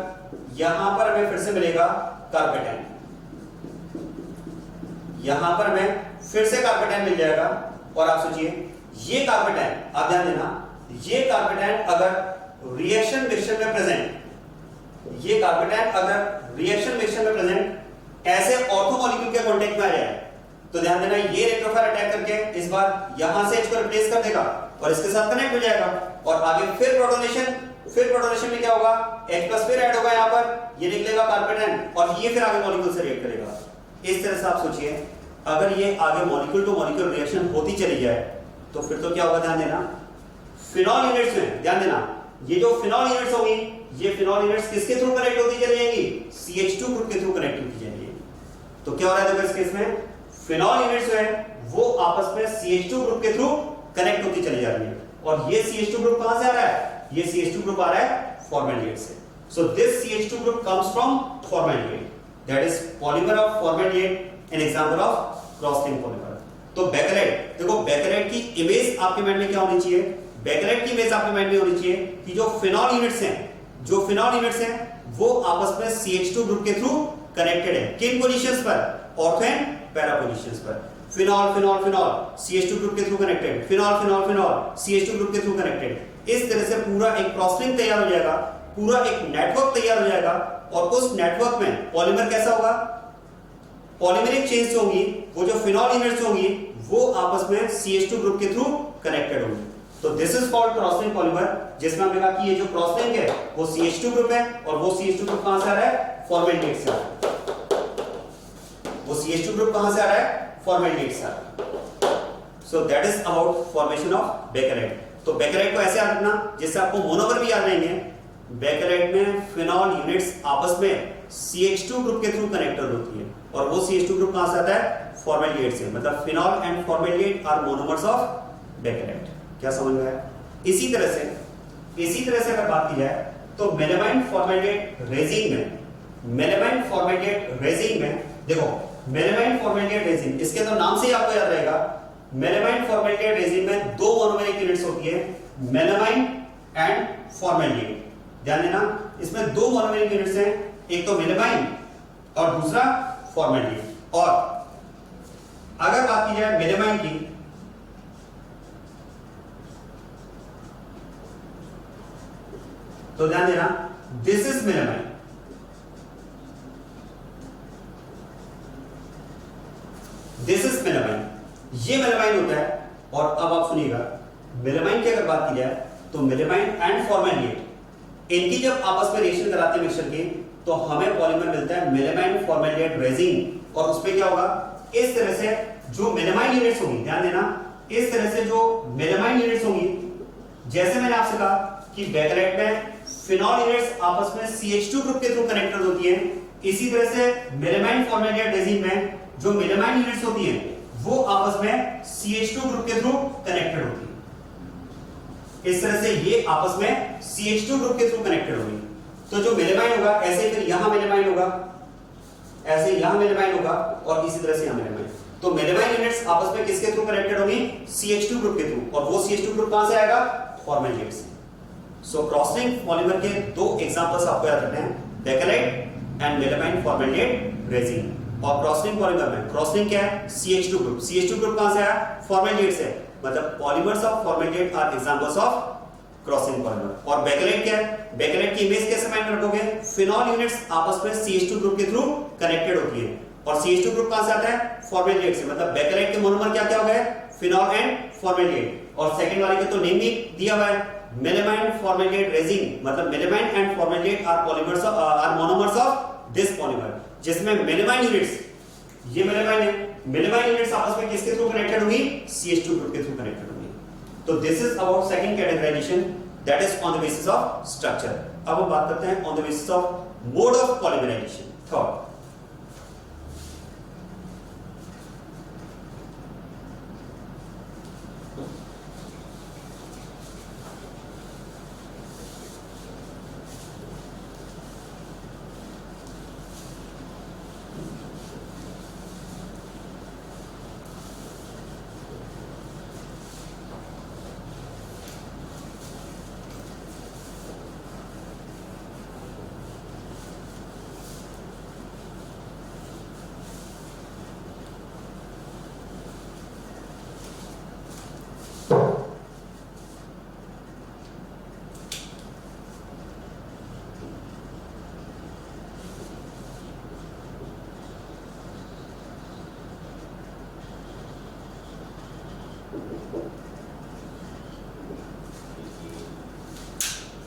यहां पर हमें फिर से मिलेगा कार्बेटाइन। यहां पर हमें फिर से कार्बेटाइन मिल जाएगा और आप सोचिए ये कार्बेटाइन, आप ध्यान देना ये कार्बेटाइन अगर रिएक्शन मिक्सचर में प्रेजेंट ऐसे ऑर्थो मॉलिक्यूल के कांटेक्ट में आ जाए तो ध्यान देना ये इलेक्ट्रोफाइल अटैक करके इस बार यहां से H को रिप्लेस कर देगा और इसके साथ कनेक्ट हो जाएगा और आगे फिर प्रोटोनेशन में क्या होगा H+ फिर ऐड होगा यहां पर, ये निकलेगा कार्बेटाइन और ये फिर आगे मॉलिक्यूल से रिएक्ट करेगा। इस तरह से आप सोचिए अगर ये आगे मॉलिक्यूल टू मॉलिक्यूल रिएक्शन होती चली जाए तो फिर तो क्या होगा, ध्यान देना फिनॉल यूनिट्स में, ध्यान देना ये जो फिनॉल यूनिट्स होंगी ये फिनॉल यूनिट्स किसके थ्रू कनेक्ट होती चली जाएंगी, CH2 ग्रुप के थ्रू कनेक्ट होती जाएंगी। तो क्या हो रहा है देखो इस केस में फिनॉल यूनिट्स जो है वो आपस में CH2 ग्रुप के थ्रू कनेक्ट होती चली जा रही है और ये CH2 ग्रुप कहां से आ रहा है, ये CH2 ग्रुप आ रहा है फॉर्मेल्डिहाइड से। So this CH2 group comes from formaldehyde, that is polymer of formaldehyde, N example of cross link polymer. तो बेकेलेट, देखो बेकेलेट की इमेज आपके माइंड में क्या होनी चाहिए, बेकेलेट की इमेज आपके माइंड में होनी चाहिए कि जो फिनॉल यूनिट्स हैं वो आपस में CH2 ग्रुप के थ्रू कनेक्टेड है। किन पोजीशंस पर, ऑर्थो एंड पैरा पोजीशंस पर। Phenol phenol phenol CH2 group के through connected, phenol phenol phenol CH2 group के थ्रू कनेक्टेड। इस तरह से पूरा एक क्रॉसलिंक तैयार हो जाएगा, पूरा एक नेटवर्क तैयार हो जाएगा। और उस नेटवर्क में पॉलीमर कैसा होगा, पॉलीमेरिक चेन्स होंगी, वो जो फिनॉल यूनिट्स होंगी वो आपस में CH2 ग्रुप के थ्रू कनेक्टेड होंगी। तो this is called crosslink polymer, जिसमें हमने कहा कि ये जो क्रॉसलिंक है वो CH2 ग्रुप है, और वो CH2 ग्रुप कहां से आ रहा है, फॉर्मेल्डिहाइड से आ रहा है। वो CH2 ग्रुप कहां से आ रहा है, फॉर्मेल्डिहाइड से आ रहा है। So that is about formation of bakelite. तो बेकेरेट को ऐसे याद रखना जिससे आपको मोनोमर भी याद रहेंगे। बेकेरेट में फिनॉल यूनिट्स आपस में CH2 ग्रुप के थ्रू कनेक्टेड होती है, और वो CH2 ग्रुप कहां से आता है, फॉर्मेल्डिहाइड से। मतलब phenol and formaldehyde are monomers of bakelite. क्या समझ में आया? इसी तरह से अगर बात की जाए तो मेलामाइन फॉर्मेल्डिहाइड रेजिन में, मेलामाइन फॉर्मेल्डिहाइड रेजिन में देखो, मेलामाइन फॉर्मेल्डिहाइड रेजिन, इसके तो नाम से ही आपको याद रहेगा, मेलामाइन फॉर्मेल्डिहाइड रेजिन में दो मोनोमेरिक यूनिट्स होती है, मेलामाइन एंड फॉर्मेल्डिहाइड। ध्यान देना, इसमें दो मोनोमेरिक यूनिट्स हैं, एक तो मेलामाइन और दूसरा फॉर्मेल्डिहाइड। और अगर बात की जाए मेलामाइन की, तो ध्यान देना, this is melamine, this is melamine, ये मेलामाइन होता है। और अब आप सुनिएगा, मेलामाइन की अगर बात की जाए तो मेलामाइन एंड फॉर्मेल्डिहाइड, इनकी जब आपस में रिएक्शन कराते हैं मिक्सचर की, तो हमें पॉलीमर मिलता है मेलामाइन फॉर्मेल्डिहाइड रेजिन। और उसमें क्या होगा, इस तरह से जो मेलामाइन यूनिट्स होंगी, ध्यान देना, इस तरह से जो मेलामाइन यूनिट्स होंगी, जैसे मैंने आपसे कहा कि बेकेरेट में फिनॉल यूनिट्स आपस में CH2 ग्रुप के थ्रू कनेक्टेड होती हैं, इसी तरह से मेलामाइन फॉर्मेल्डिहाइड रेजिन में जो मेलामाइन यूनिट्स होती हैं वो आपस में CH2 ग्रुप के थ्रू कनेक्टेड होती है। इस तरह से ये आपस में CH2 ग्रुप के थ्रू कनेक्टेड होगी। तो जो मेलामाइन होगा, ऐसे फिर यहां मेलामाइन होगा, ऐसे यहां मेलामाइन होगा, और इसी तरह से यहां मेलामाइन। तो मेलामाइन यूनिट्स आपस में किसके थ्रू कनेक्टेड होगी, CH2 ग्रुप के थ्रू, और वो CH2 ग्रुप कहां से आएगा, फॉर्मेल्डिहाइड से। सो क्रॉसलिंक पॉलीमर के दो एग्जांपल्स आपको याद रखने हैं, बेकेरेट एंड मेलामाइन फॉर्मेल्डिहाइड रेजिन। और क्रॉसलिंक पॉलीमर में क्रॉसलिंक क्या है, CH2 ग्रुप, CH2 ग्रुप कहां से आया, फॉर्मेल्डिहाइड से। मतलब polymers of formaldehyde are examples of crosslink polymer. और बेकेरेट क्या है, बेकेरेट की इमेज कैसे माइंड रखोगे, फिनॉल यूनिट्स आपस में CH2 ग्रुप के थ्रू कनेक्टेड होती है, और CH2 ग्रुप कहां से आता है, फॉर्मेल्डिहाइड से। मतलब बेकेरेट के मोनोमर क्या क्या हो गए, फिनॉल एंड फॉर्मेल्डिहाइड। और सेकंड वाले के तो नेम भी दिया हुआ है, मेलामाइन फॉर्मेल्डिहाइड रेजिन। मतलब melamine and formaldehyde are polymers of, are monomers of this polymer, जिसमें मेलामाइन यूनिट्स, ये मेलामाइन है, मेलामाइन यूनिट्स आपस में किसके थ्रू कनेक्टेड होंगी, CH2 ग्रुप के थ्रू कनेक्टेड होंगी। तो this is about second categorisation, that is on the basis of structure. अब हम बात करते हैं on the basis of mode of polymerisation, third.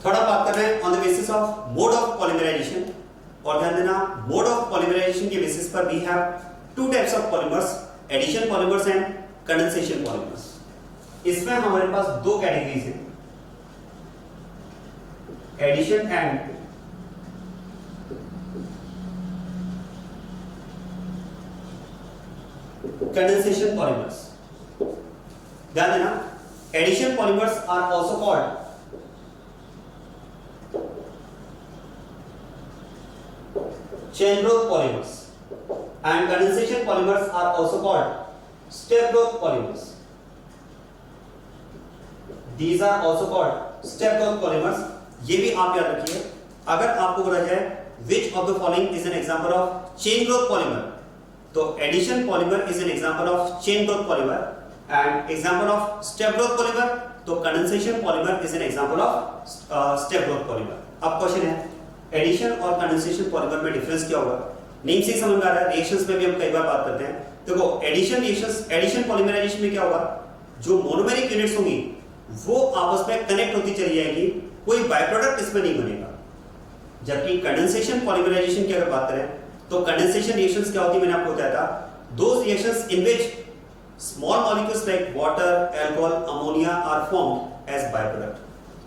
थोड़ा बात कर रहे हैं on the basis of mode of polymerisation. और ध्यान देना, मोड ऑफ पॉलीमराइजेशन के बेसिस पर we have two types of polymers, addition polymers and condensation polymers. इसमें हमारे पास दो कैटेगरीज हैं, एडिशन एंड कंडेंसेशन पॉलीमर्स। ध्यान देना, addition polymers are also called chain growth polymers and condensation polymers are also called step growth polymers. These are also called step growth polymers. ये भी आप याद रखिए। अगर आपको बोला जाए which of the following is an example of chain growth polymer, तो addition polymer is an example of chain growth polymer and example of step growth polymer. तो condensation polymer is an example of step growth polymer. अब question है addition और condensation polymer में difference क्या होगा? Name से ही समझ में आ रहा है, रिएक्शंस में भी हम कई बार बात करते हैं। देखो एडिशन रिएक्शंस, एडिशन पॉलीमराइजेशन में क्या होगा, जो मोनोमेरिक यूनिट्स होंगी वो आपस में कनेक्ट होती चली जाएगी, कोई बाय प्रोडक्ट इसमें नहीं बनेगा। जबकि कंडेंसेशन पॉलीमराइजेशन की अगर बात करें तो कंडेंसेशन रिएक्शंस क्या होती है, मैंने आपको बताया था, those reactions in which small molecules like water, alcohol, ammonia are formed as by product.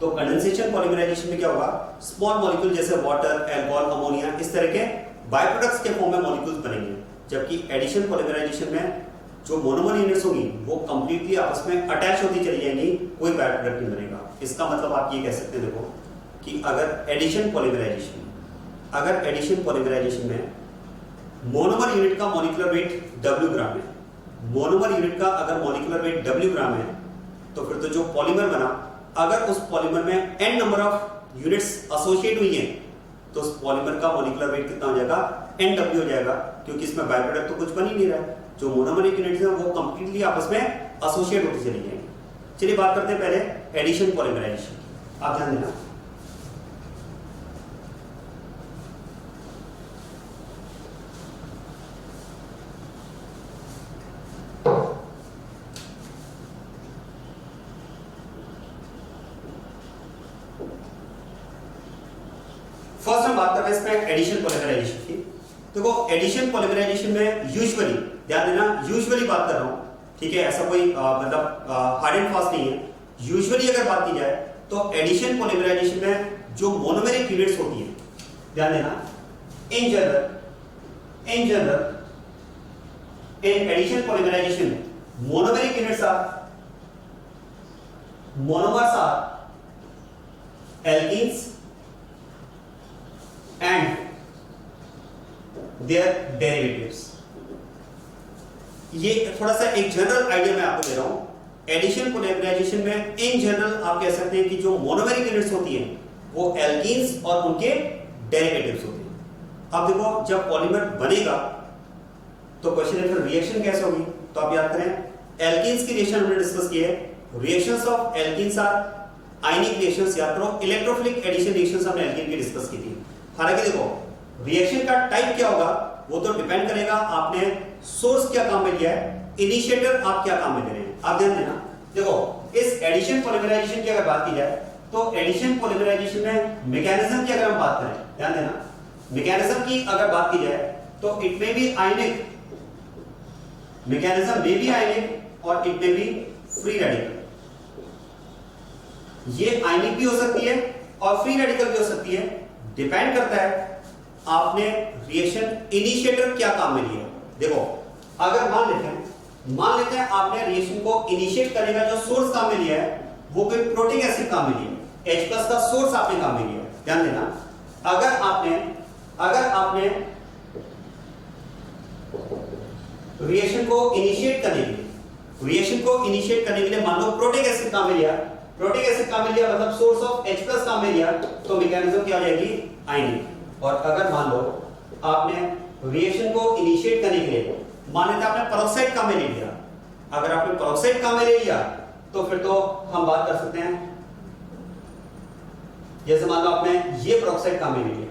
तो कंडेंसेशन पॉलीमराइजेशन में क्या होगा, स्मॉल मॉलिक्यूल जैसे वाटर, अल्कोहल, अमोनिया इस तरह के बाय प्रोडक्ट्स के फॉर्म में मॉलिक्यूल्स बनेंगे। जबकि एडिशन पॉलीमराइजेशन में जो मोनोमर यूनिट्स होंगी वो कंप्लीटली आपस में अटैच होती चली जाएंगी, कोई बाय प्रोडक्ट नहीं बनेगा। इसका मतलब आप ये कह सकते हैं देखो कि अगर एडिशन पॉलीमराइजेशन में मोनोमर यूनिट का मॉलिक्यूलर वेट W ग्राम है, मोनोमर यूनिट का अगर मॉलिक्यूलर वेट W ग्राम है तो फिर तो जो पॉलीमर बना, अगर उस पॉलीमर में n number of units associate हुई हैं तो उस पॉलीमर का मॉलिक्यूलर वेट कितना हो जाएगा, NW हो जाएगा, क्योंकि इसमें बाय प्रोडक्ट तो कुछ बन ही नहीं रहा है। जो मोनोमरिक यूनिट्स हैं वो कंप्लीटली आपस में एसोसिएट होती चली जाएंगी। चलिए बात करते हैं पहले एडिशन पॉलीमराइजेशन। आप ध्यान देना, फर्स्ट हम बात कर रहे हैं इसमें एडिशन पॉलीमराइजेशन की। देखो एडिशन पॉलीमराइजेशन में यूजुअली, ध्यान देना यूजुअली बात कर रहा हूं, ठीक है, ऐसा कोई मतलब हार्ड एंड फास्ट नहीं है। यूजुअली अगर बात की जाए तो एडिशन पॉलीमराइजेशन में जो मोनोमेरिक यूनिट्स होती है, ध्यान देना, in general in addition polymerisation monomeric units are monomers are alkenes and their derivatives। ये थोड़ा सा एक जनरल आइडिया मैं आपको दे रहा हूं। एडिशन पॉलीमराइजेशन में इन जनरल आप कह सकते हैं कि जो मोनोमेरिक यूनिट्स होती हैं वो एल्कीन्स और उनके डेरिवेटिव्स होते हैं। अब देखो जब पॉलीमर बनेगा तो क्वेश्चन है फिर रिएक्शन कैसे होगी, तो आप याद करें एल्कीन्स की रिएक्शन हमने डिस्कस की है। Reactions of alkenes are ionic reactions, याद करो इलेक्ट्रोफिलिक एडिशन रिएक्शंस हमने एल्कीन की डिस्कस की थी। हालांकि देखो रिएक्शन का टाइप क्या होगा वो तो डिपेंड करेगा आपने सोर्स क्या काम में लिया है, इनिशिएटर आप क्या काम में ले रहे हैं। आप ध्यान देना, देखो इस एडिशन पॉलीमराइजेशन की अगर बात की जाए तो एडिशन पॉलीमराइजेशन में मैकेनिज्म की अगर हम बात करें, ध्यान देना, मैकेनिज्म की अगर बात की जाए तो इट में भी आयनिक, मैकेनिज्म में भी आयनिक और इट में भी फ्री रेडिकल। ये आयनिक भी हो सकती है और फ्री रेडिकल भी हो सकती है, डिपेंड करता है आपने रिएक्शन इनिशिएटर क्या काम में लिया। देखो अगर मान लेते हैं आपने रिएक्शन को इनिशिएट करने का जो सोर्स काम में लिया है वो कोई प्रोटिक एसिड काम में लिया है, H+ का सोर्स आपने काम में लिया है। ध्यान देना, अगर आपने रिएक्शन को इनिशिएट करने के लिए मान लो प्रोटिक एसिड काम में लिया, मतलब सोर्स ऑफ H+ काम में लिया, तो मैकेनिज्म क्या हो जाएगी, आयनिक। और अगर मान लो आपने रिएक्शन को इनिशिएट करने के लिए मान लेते हैं आपने पेरोक्साइड काम में ले लिया, अगर आपने पेरोक्साइड काम में ले लिया तो फिर तो हम बात कर सकते हैं, जैसे मान लो आपने ये पेरोक्साइड काम में ले लिया,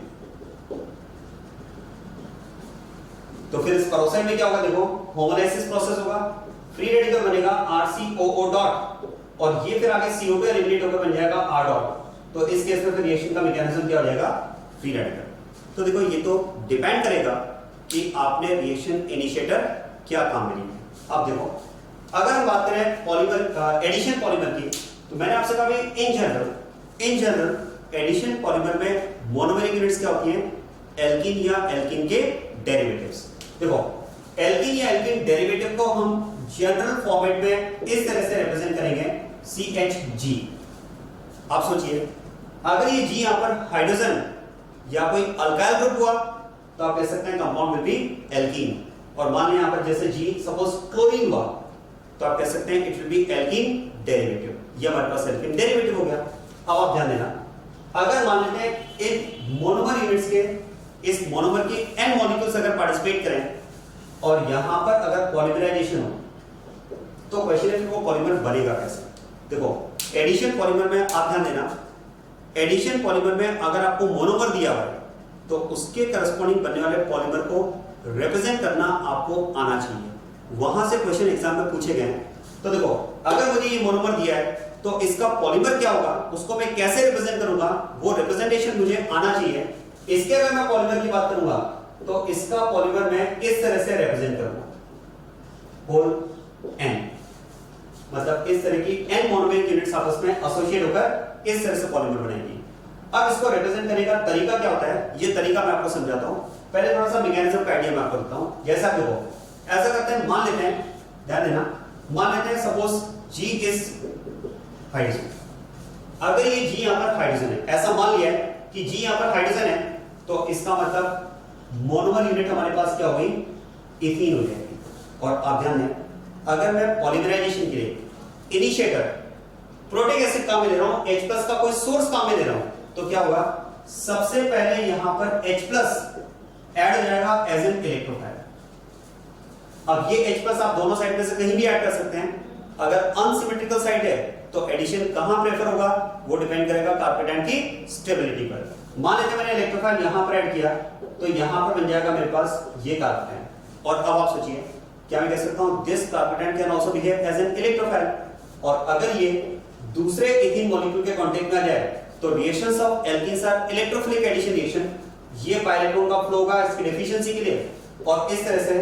तो फिर इस पेरोक्साइड में क्या होगा, देखो होमोलाइसिस प्रोसेस होगा, फ्री रेडिकल बनेगा RCOO डॉट और ये फिर आगे CO2 एलिमिनेट होकर बन जाएगा R डॉट। तो इस केस में फिर रिएक्शन का मैकेनिज्म क्या हो जाएगा, फ्री रेडिकल। तो देखो ये तो डिपेंड करेगा कि आपने रिएक्शन इनिशिएटर क्या काम में लिया। अब देखो अगर हम बात करें पॉलीमर एडिशन पॉलीमर की, तो मैंने आपसे कहा भाई इन जनरल एडिशन पॉलीमर में मोनोमेरिक यूनिट्स क्या होती हैं, एल्कीन या एल्कीन के डेरिवेटिव्स। देखो एल्कीन या एल्कीन डेरिवेटिव को हम जनरल फॉर्मेट में इस तरह से रिप्रेजेंट करेंगे CHG। आप सोचिए अगर ये G यहां पर हाइड्रोजन या कोई अल्काइल ग्रुप हुआ तो आप कह सकते हैं कंपाउंड विल बी एल्कीन, और मान लें यहां पर जैसे G सपोज क्लोरीन हुआ तो आप कह सकते हैं it will B alkene derivative, ये हमारे पास एल्कीन डेरिवेटिव हो गया। अब आप ध्यान देना, अगर मान लेते हैं इन मोनोमर यूनिट्स के, इस मोनोमर के n मॉलिक्यूल्स अगर पार्टिसिपेट करें और यहां पर अगर पॉलीमराइजेशन हो तो क्वेश्चन है कि वो पॉलीमर बनेगा कैसे। देखो एडिशन पॉलीमर में आप ध्यान देना, एडिशन पॉलीमर में अगर आपको मोनोमर दिया हुआ है तो उसके करस्पॉन्डिंग बनने वाले पॉलीमर को रिप्रेजेंट करना आपको आना चाहिए। वहां से क्वेश्चन एग्जाम में पूछे गए हैं। तो देखो अगर मुझे ये मोनोमर दिया है तो इसका पॉलीमर क्या होगा, उसको मैं कैसे रिप्रेजेंट करूंगा, वो रिप्रेजेंटेशन मुझे आना चाहिए। इसके अगर मैं पॉलीमर की बात करूंगा तो इसका पॉलीमर मैं इस तरह से रिप्रेजेंट करूंगा, होल एन, मतलब इस तरह की एन मोनोमेरिक यूनिट्स आपस में एसोसिएट होकर इस तरह से पॉलीमर बनेगी। अब इसको रिप्रेजेंट करने का तरीका क्या होता है, ये तरीका मैं आपको समझाता हूं। पहले थोड़ा सा मैकेनिज्म का आइडिया मैं आपको देता हूं। जैसा देखो ऐसा करते हैं, मान लेते हैं, ध्यान देना, मान लेते हैं सपोज G इज हाइड्रोजन। अगर ये G यहां पर हाइड्रोजन है, ऐसा मान लिया है कि G यहां पर हाइड्रोजन है, तो इसका मतलब मोनोमर यूनिट हमारे पास क्या होगी, इथीन हो जाएगी। और आप ध्यान दें, अगर मैं पॉलीमराइजेशन के लिए इनिशिएटर प्रोटिक एसिड काम में ले रहा हूं, H+ का कोई सोर्स काम में ले रहा हूं, तो क्या होगा, सबसे पहले यहां पर H+ ऐड हो जाएगा एज एन इलेक्ट्रोफाइल। अब ये H+ आप दोनों साइड में से कहीं भी ऐड कर सकते हैं। अगर अनसिमेट्रिकल साइड है तो एडिशन कहां प्रेफर होगा, वो डिपेंड करेगा कार्पेट की स्टेबिलिटी पर। मान लेते मैंने इलेक्ट्रोफाइल यहां पर ऐड किया तो यहां पर बन जाएगा मेरे पास ये कार्पेट। और अब आप सोचिए, क्या मैं कह सकता हूं this carpet can also behave as an electrophile. और अगर ये दूसरे इथीन मॉलिक्यूल के कांटेक्ट में आ जाए तो reactions of alkenes are electrophilic addition reaction, ये पाइलेक्ट्रॉन का फ्लो होगा इसकी डेफिशिएंसी के लिए, और इस तरह से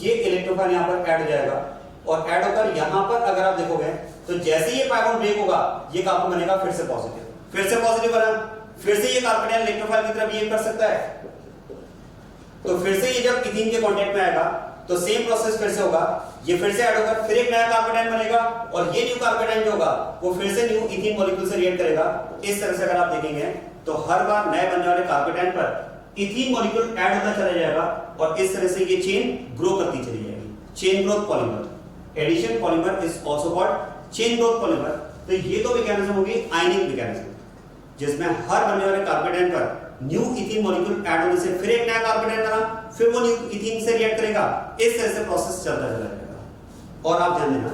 ये इलेक्ट्रोफाइल यहां पर ऐड हो जाएगा। और ऐड होकर यहां पर अगर आप देखोगे तो जैसे ये पाइबॉन्ड ब्रेक होगा ये कार्बन बनेगा फिर से पॉजिटिव, फिर से पॉजिटिव बना, फिर से ये कार्बन इलेक्ट्रोफाइल की तरफ बिहेव कर सकता है। तो फिर से ये जब इथीन के कांटेक्ट में आएगा तो सेम प्रोसेस फिर से होगा, ये फिर से ऐड होगा, फिर एक नया कार्बन बनेगा और ये न्यू कार्बन जो होगा वो फिर से न्यू इथीन मॉलिक्यूल से रिएक्ट करेगा। इस तरह से अगर आप देखेंगे तो हर बार नए बनने वाले कार्बन पर इथीन मॉलिक्यूल ऐड होता चला जाएगा और इस तरह से ये चेन ग्रो करती चली जाएगी। Chain growth polymer, addition polymer is also called chain growth polymer. तो ये तो मैकेनिज्म होगी आयनिक मैकेनिज्म, जिसमें हर बनने वाले कार्बन पर न्यू इथीन मॉलिक्यूल ऐड होने से फिर एक नया कार्बन बना, फिर वो न्यू इथीन से रिएक्ट करेगा। इस तरह से प्रोसेस चलता चला जाएगा। और आप ध्यान देना,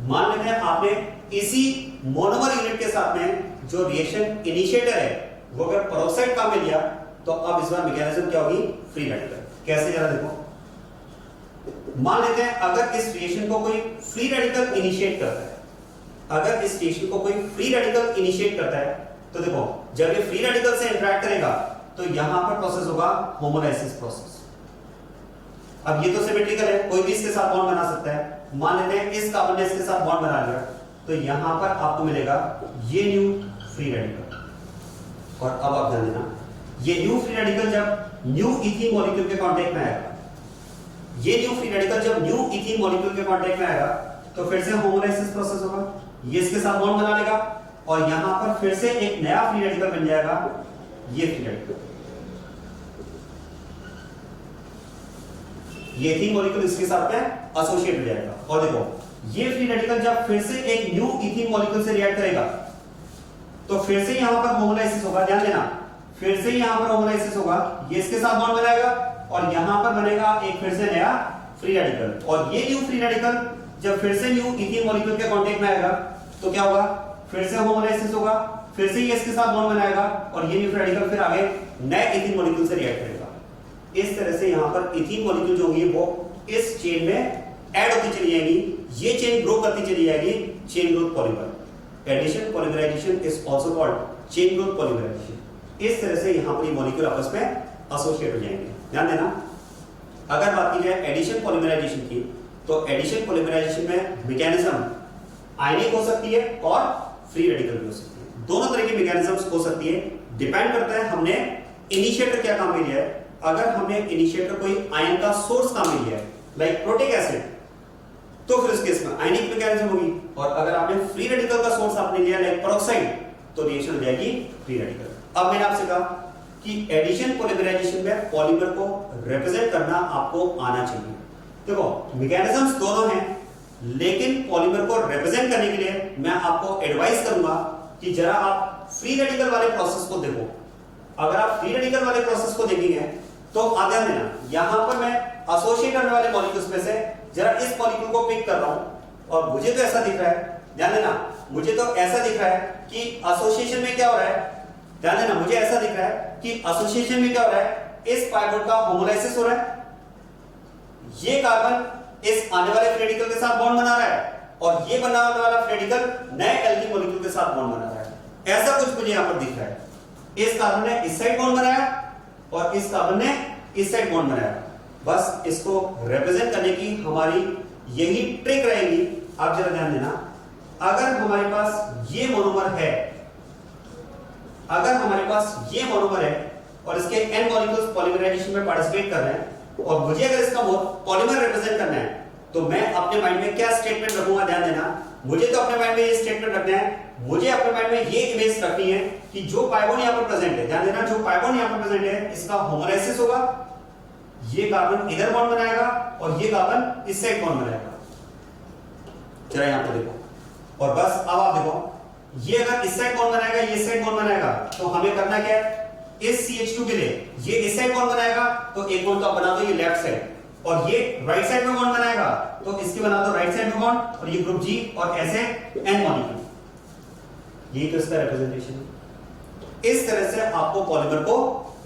मान लेते हैं आपने इसी मोनोमर यूनिट के साथ में जो रिएक्शन इनिशिएटर है वो अगर पेरोक्साइड काम में लिया तो अब इस बार मैकेनिज्म क्या होगी, फ्री रेडिकल। कैसे, जरा देखो, मान लेते हैं अगर इस रिएक्शन को कोई फ्री रेडिकल इनिशिएट करता है, अगर इस रिएक्शन को कोई फ्री रेडिकल इनिशिएट करता है तो देखो जब ये फ्री रेडिकल से इंटरेक्ट करेगा तो यहां पर प्रोसेस होगा होमोलाइसिस प्रोसेस। अब ये तो सिमेट्रिकल है, कोई भी इसके साथ बॉन्ड बना सकता है। मान लेते हैं इस कार्बन ने इसके साथ बॉन्ड बना लिया तो यहां पर आपको मिलेगा ये न्यू फ्री रेडिकल। और अब आप ध्यान देना, ये न्यू फ्री रेडिकल जब न्यू इथीन मॉलिक्यूल के कांटेक्ट में आएगा, ये न्यू फ्री रेडिकल जब न्यू इथीन मॉलिक्यूल के कांटेक्ट में आएगा तो फिर से होमोलाइसिस प्रोसेस होगा, ये इसके साथ बॉन्ड बना लेगा और यहां पर फिर से एक नया फ्री रेडिकल बन जाएगा, ये फ्री रेडिकल। ये इथीन मॉलिक्यूल इसके साथ में एसोसिएट हो जाएगा। और देखो ये फ्री रेडिकल जब फिर से एक न्यू इथीन मॉलिक्यूल से रिएक्ट करेगा तो फिर से यहां पर होमोलाइसिस होगा। ध्यान देना, फिर से यहां पर होमोलाइसिस होगा, ये इसके साथ बॉन्ड बनाएगा और यहां पर बनेगा एक फिर से नया फ्री रेडिकल। और ये न्यू फ्री रेडिकल जब फिर से न्यू इथीन मॉलिक्यूल के कांटेक्ट में आएगा तो क्या होगा, फिर से होमोलाइसिस होगा, फिर से ये इसके साथ बॉन्ड बनाएगा और ये न्यू फ्री रेडिकल फिर आगे नए इथीन मॉलिक्यूल से रिएक्ट करेगा। इस तरह से यहां पर इथीन मॉलिक्यूल जो होंगी वो इस चेन में ऐड होती चली जाएगी, ये चेन ग्रो करती चली जाएगी, chain growth polymer. Addition polymerisation is also called chain growth polymerisation. इस तरह से यहां पर ये मॉलिक्यूल आपस में एसोसिएट हो जाएंगे। ध्यान देना, अगर बात की जाए एडिशन पॉलीमराइजेशन की तो एडिशन पॉलीमराइजेशन में मैकेनिज्म आयनिक हो सकती है और फ्री रेडिकल भी हो सकती है। दोनों तरह की मैकेनिज्म्स हो सकती है, डिपेंड करता है हमने इनिशिएटर क्या काम में लिया है। अगर हमने इनिशिएटर कोई आयन का सोर्स काम में लिया है लाइक प्रोटिक एसिड तो फिर उस केस में आयनिक मैकेनिज्म होगी। और अगर आपने फ्री रेडिकल का सोर्स आपने लिया लाइक पेरोक्साइड तो रिएक्शन हो जाएगी फ्री रेडिकल। अब मैंने आपसे कहा कि एडिशन पॉलीमराइजेशन में पॉलीमर को रिप्रेजेंट करना आपको आना चाहिए। देखो मैकेनिज्म्स दोनों हैं, लेकिन पॉलीमर को रिप्रेजेंट करने के लिए मैं आपको एडवाइस करूंगा कि जरा आप फ्री रेडिकल वाले प्रोसेस को देखो। अगर आप फ्री रेडिकल वाले प्रोसेस को देखेंगे तो ध्यान देना, यहां पर मैं एसोसिएट होने वाले मॉलिक्यूल्स में से जरा इस मॉलिक्यूल को पिक कर रहा हूं और मुझे तो ऐसा दिख रहा है, ध्यान देना, मुझे तो ऐसा दिख रहा है कि एसोसिएशन में क्या हो रहा है, ध्यान देना, मुझे ऐसा दिख रहा है कि एसोसिएशन में क्या हो रहा है, इस पाइबोन का होमोलाइसिस हो रहा है, ये कार्बन इस आने वाले फ्री रेडिकल के साथ बॉन्ड बना रहा है और ये बनाने वाला फ्री रेडिकल नए एल्किल मॉलिक्यूल के साथ बॉन्ड बना रहा है। ऐसा कुछ मुझे यहां पर दिख रहा है। इस कार्बन ने इस साइड बॉन्ड बनाया और इस कार्बन ने इस साइड बॉन्ड बनाया। बस इसको रिप्रेजेंट करने की हमारी यही ट्रिक रहेगी। आप जरा ध्यान देना, अगर हमारे पास ये मोनोमर है, अगर हमारे पास ये मोनोमर है और इसके n मॉलिक्यूल्स पॉलीमराइजेशन में पार्टिसिपेट कर रहे हैं और मुझे अगर इसका पॉलीमर रिप्रेजेंट करना है तो मैं अपने माइंड में क्या स्टेटमेंट रखूंगा, ध्यान देना, मुझे तो अपने माइंड में ये स्टेटमेंट रखना है, मुझे अपने माइंड में ये इमेज रखनी है कि जो पाइबोन यहां पर प्रेजेंट है, ध्यान देना, जो पाइबोन यहां पर प्रेजेंट है इसका होमोलाइसिस होगा, ये कार्बन इधर बॉन्ड बनाएगा और ये कार्बन इस साइड बॉन्ड बनाएगा। जरा यहां पर देखो और बस अब आप देखो, ये अगर इस साइड बॉन्ड बनाएगा, ये इस साइड बॉन्ड बनाएगा, तो हमें करना क्या है, इस CH2 के लिए ये इस साइड बॉन्ड बनाएगा तो एक बॉन्ड तो आप बना दो ये लेफ्ट साइड, और ये राइट साइड में बॉन्ड बनाएगा तो इसके बना दो राइट साइड में बॉन्ड, और ये ग्रुप G और ऐसे n मॉलिक्यूल। यही तो इसका रिप्रेजेंटेशन है। इस तरह से आपको पॉलीमर को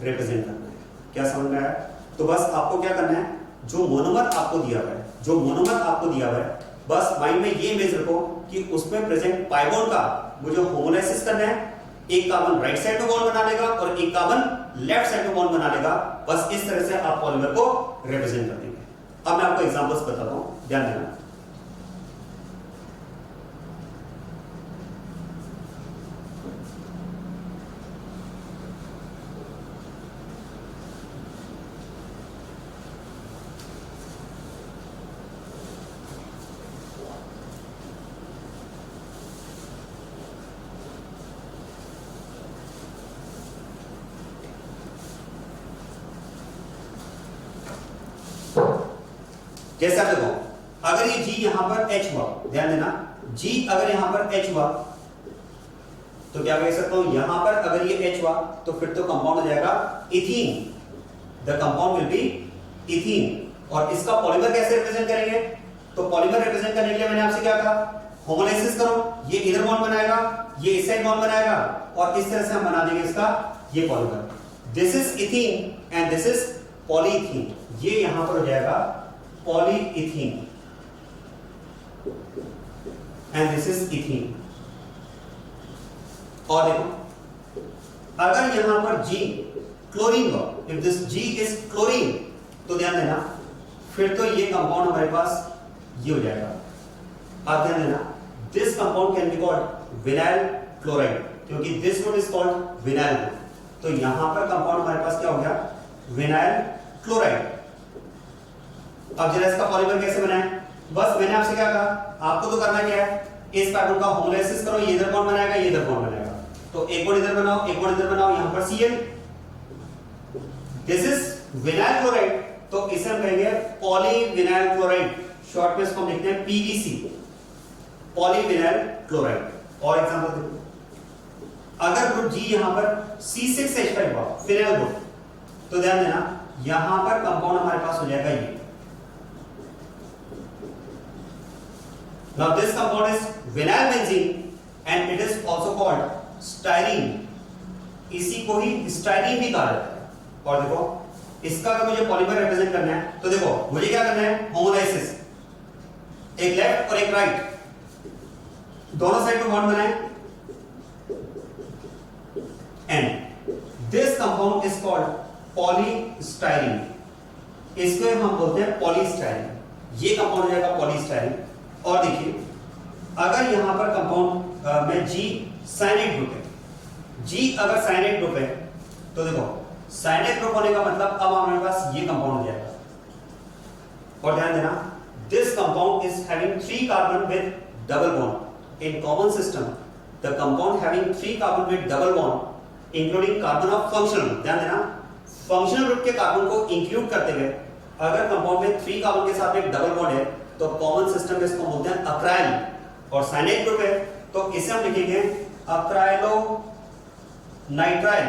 रिप्रेजेंट करना है। क्या समझ में आया? तो बस आपको क्या करना है, जो मोनोमर आपको दिया हुआ है, जो मोनोमर आपको दिया हुआ है, बस माइंड में ये इमेज रखो कि उसमें प्रेजेंट पाइबोन का मुझे होमोलाइसिस करना है, एक कार्बन राइट साइड में बॉन्ड बना लेगा और एक कार्बन लेफ्ट साइड में बॉन्ड बना लेगा। बस इस तरह से आप पॉलीमर को रिप्रेजेंट कर देंगे। अब मैं आपको एग्जांपल्स बताता हूं, ध्यान देना। जैसे आप देखो, अगर ये G यहां पर H हुआ, ध्यान देना, G अगर यहां पर H हुआ तो क्या कह सकता हूं, यहां पर अगर ये H हुआ तो फिर तो कंपाउंड हो जाएगा ethene, the compound will be ethene. और इसका पॉलीमर कैसे रिप्रेजेंट करेंगे, तो पॉलीमर रिप्रेजेंट करने के लिए मैंने आपसे क्या कहा, होमोलाइसिस करो, ये इधर बॉन्ड बनाएगा, ये इस साइड बॉन्ड बनाएगा और इस तरह से हम बना देंगे इसका ये polymer. This is ethene and this is polyethene, ये यहां पर हो जाएगा polyethene and this is ethene. और देखो, अगर यहां पर G क्लोरीन हो, if this G is chlorine, तो ध्यान देना, फिर तो ये कंपाउंड हमारे पास ये हो जाएगा। आप ध्यान देना, this compound can be called vinyl chloride, क्योंकि this group is called vinyl group. तो यहां पर कंपाउंड हमारे पास क्या हो गया, विनाइल क्लोराइड। अब जरा इसका पॉलीमर कैसे बनाएं, बस मैंने आपसे क्या कहा, आपको तो करना क्या है, इस कार्बन का होमोलाइसिस करो, ये इधर बॉन्ड बनाएगा, ये इधर बॉन्ड बनाएगा, तो एक बॉन्ड इधर बनाओ, एक बॉन्ड इधर बनाओ, यहां पर Cl, this is vinyl chloride, तो इसे हम कहेंगे पॉलीविनाइल क्लोराइड, शॉर्ट में इसको हम लिखते हैं PVC, पॉलीविनाइल क्लोराइड। और एग्जांपल देखो, अगर ग्रुप G यहां पर C6H5 हुआ, फिनाइल ग्रुप, तो ध्यान देना, यहां पर कंपाउंड हमारे पास हो जाएगा ये। Now this compound is vinyl benzene and it is also called styrene, इसी को ही स्टाइरीन भी कहा जाता है। और देखो, इसका अगर मुझे पॉलीमर रिप्रेजेंट करना है तो देखो मुझे क्या करना है, होमोलाइसिस, एक लेफ्ट और एक राइट, दोनों साइड में बॉन्ड बनाए, and this compound is called polystyrene, इसको हम बोलते हैं पॉलीस्टाइरीन, ये कंपाउंड हो जाएगा पॉलीस्टाइरीन। और देखिए, अगर यहां पर कंपाउंड में G साइनाइड ग्रुप है, G अगर साइनाइड ग्रुप है तो देखो, साइनाइड ग्रुप होने का मतलब अब हमारे पास ये कंपाउंड हो जाएगा। और ध्यान देना, this compound is having 3 carbon with double bond in common system, the compound having 3 carbon with double bond including carbon of functional, ध्यान देना, फंक्शनल ग्रुप के कार्बन को इंक्लूड करते हुए अगर कंपाउंड में 3 कार्बन के साथ एक डबल बॉन्ड है तो कॉमन सिस्टम में इसको बोलते हैं अक्राइल। और साइनाइड ग्रुप है तो इसे हम लिखेंगे अक्राइलो नाइट्राइल,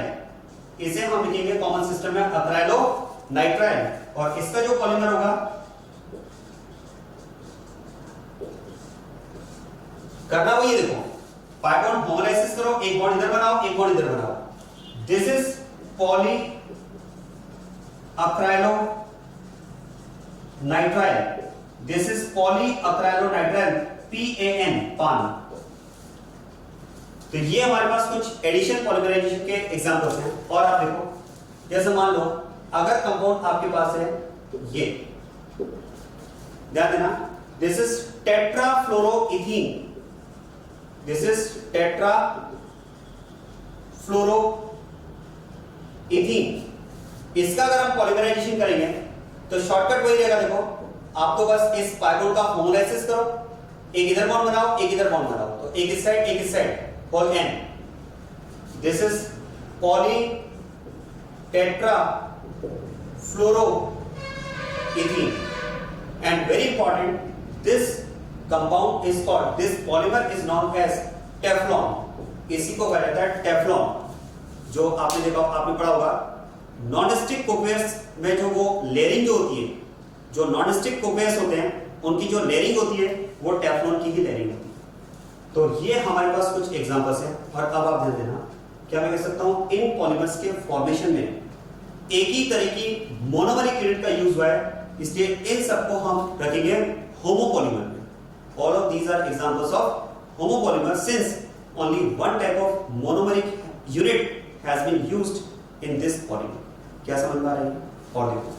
इसे हम लिखेंगे कॉमन सिस्टम में अक्राइलो नाइट्राइल। और इसका जो पॉलीमर होगा करना वही है, देखो पाई बॉन्ड होमोलाइसिस करो, एक बॉन्ड इधर बनाओ, एक बॉन्ड इधर बनाओ। This is poly acrylonitrile, this is poly acrylonitrile, PAN, PAN. तो ये हमारे पास कुछ एडिशन पॉलीमराइजेशन के एग्जांपल्स हैं। और आप देखो, जैसे मान लो अगर कंपाउंड आपके पास है ये, ध्यान देना, this is tetrafluoroethene, this is tetrafluoroethene. इसका अगर हम पॉलीमराइजेशन करेंगे तो शॉर्टकट वही रहेगा। देखो आपको बस इस पाई बॉन्ड का होमोलाइसिस करो, एक इधर बॉन्ड बनाओ, एक इधर बॉन्ड बनाओ, तो एक इस साइड एक इस side, Paul N, this is poly tetra fluoroethene, and very important, this compound is called, this polymer is known as Teflon। इसी को कहा जाता है टेफ्लॉन। जो आपने देखा, आपने पढ़ा होगा नॉन स्टिक कुकवेयर्स में जो वो लेयरिंग जो होती है, जो नॉन स्टिक कुकवेयर्स होते हैं उनकी जो लेयरिंग होती है वो टेफ्लॉन की ही लेयरिंग होती है। तो ये हमारे पास कुछ एग्जांपल्स हैं। और अब आप ध्यान देना, क्या मैं कह सकता हूं इन पॉलीमर्स के फॉर्मेशन में एक ही तरह की मोनोमरिक यूनिट का यूज हुआ है, इसलिए इन सबको हम रखेंगे होमोपॉलीमर में। All of these are examples of homopolymer since only one type of monomeric unit has been used in this polymer. क्या समझ में आ रहा है? और देखो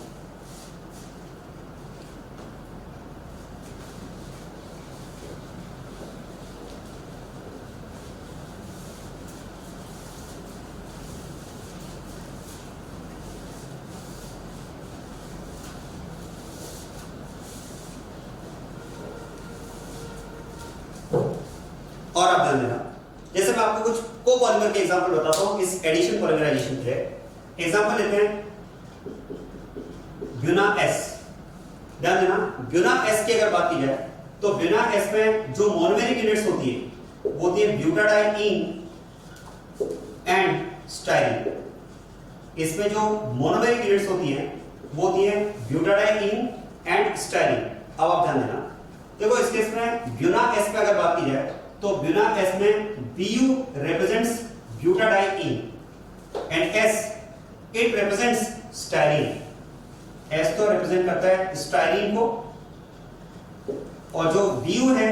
और आप ध्यान देना, जैसे मैं आपको कुछ कोपॉलीमर के एग्जांपल बताता हूं इस एडिशन पॉलीमराइजेशन के। एग्जांपल लेते हैं ब्यूना एस। ध्यान देना, ब्यूना एस की अगर बात की जाए तो ब्यूना एस में जो मोनोमेरिक यूनिट्स होती है वो होती है ब्यूटाडाइईन एंड स्टाइरीन। इसमें जो मोनोमेरिक यूनिट्स होती है वो होती है ब्यूटाडाइईन एंड स्टाइरीन। अब आप ध्यान देना, देखो इस केस में ब्यूना एस पे अगर बात की जाए तो ब्यूना एस में Bu represents butadiene and S it represents styrene। S तो represent करता है स्टाइरीन को और जो Bu है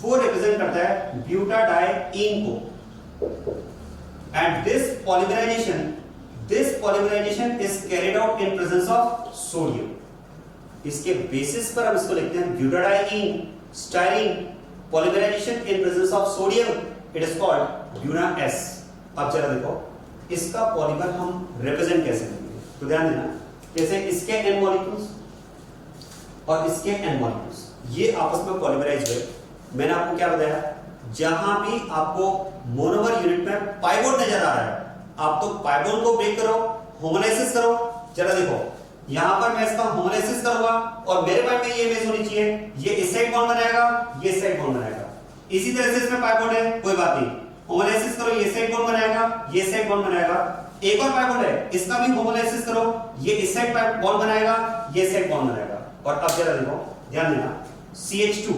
वो represent करता है butadiene को। And this polymerization is carried out in presence of sodium। इसके बेसिस पर हम इसको लिखते हैं butadiene styrene polymerization in presence of sodium, it is called Buena S। अब जरा देखो इसका पॉलीमर हम रिप्रेजेंट कैसे करेंगे, तो ध्यान देना, जैसे इसके n मॉलिक्यूल्स और इसके n मॉलिक्यूल्स ये आपस में पॉलीमराइज हुए। मैंने आपको क्या बताया, जहां भी आपको मोनोमर यूनिट में पाई बॉन्ड नजर आ रहा है आप तो पाई बॉन्ड को ब्रेक करो, होमोलाइसिस करो। जरा देखो यहां पर मैं इसका होमोलाइसिस करूंगा और मेरे पास में ये इमेज होनी चाहिए, ये इस साइड बॉन्ड बनाएगा, ये इस साइड बॉन्ड बनाएगा। इसी तरह से इसमें पाई बॉन्ड है, कोई बात नहीं, होमोलाइसिस करो, ये साइड बॉन्ड बनाएगा, ये साइड बॉन्ड बनाएगा। एक और पाई बॉन्ड है, इसका भी होमोलाइसिस करो, ये इस साइड बॉन्ड बनाएगा, ये साइड बॉन्ड बनाएगा। और अब जरा देखो, ध्यान देना, CH2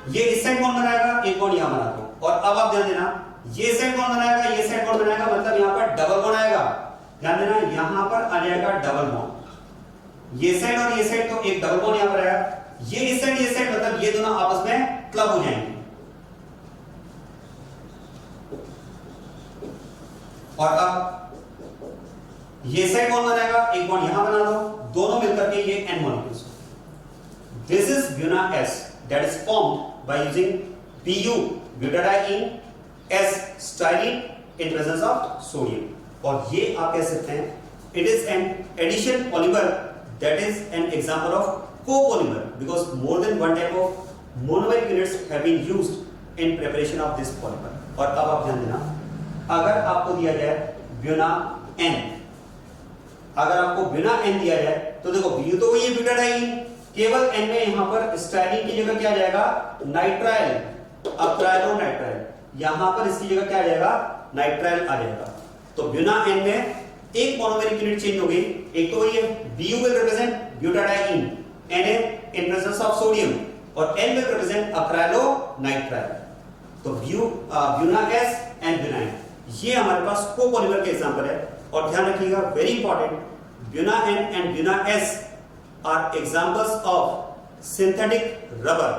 ये इस साइड बॉन्ड बनाएगा, एक बॉन्ड यहां बना दो। और अब आप ध्यान देना, ये साइड बॉन्ड बनाएगा, ये साइड बॉन्ड बनाएगा, मतलब यहां पर डबल बॉन्ड आएगा। ध्यान देना, यहां पर आ जाएगा डबल बॉन्ड, ये साइड और ये साइड, तो एक डबल बॉन्ड यहां पर आएगा, ये इस साइड ये साइड, मतलब ये दोनों आपस में क्लब हो जाएंगे। और अब ये साइड बॉन्ड बनाएगा, एक बॉन्ड यहां बना दो, दोनों मिलकर के ये n molecules. This is Buena S that is formed by using Bu butadiene S styrene in presence of sodium। और ये आप कह सकते हैं it is an addition polymer that is an example of copolymer because more than one type of monomeric units have been used in preparation of this polymer। और अब आप ध्यान देना, अगर आपको दिया जाए ब्यूना N, अगर आपको ब्यूना N दिया जाए तो देखो Bu तो वही है ब्यूटाडाइईन, केवल N में यहां पर स्टाइरीन की जगह क्या आ जाएगा, नाइट्राइल, अक्राइलोनाइट्राइल। यहां पर इसकी जगह क्या आ जाएगा, नाइट्राइल आ जाएगा। तो ब्यूना N में एक मोनोमेरिक यूनिट चेंज हो गई, एक तो वही है Bu will represent butadiene Na in presence of sodium और N will represent acrylonitrile। तो ब्यूना S एंड ब्यूनाइन ये हमारे पास कोपॉलीमर के एग्जांपल है। और ध्यान रखिएगा very important, Buna N and Buna S are examples of synthetic rubber.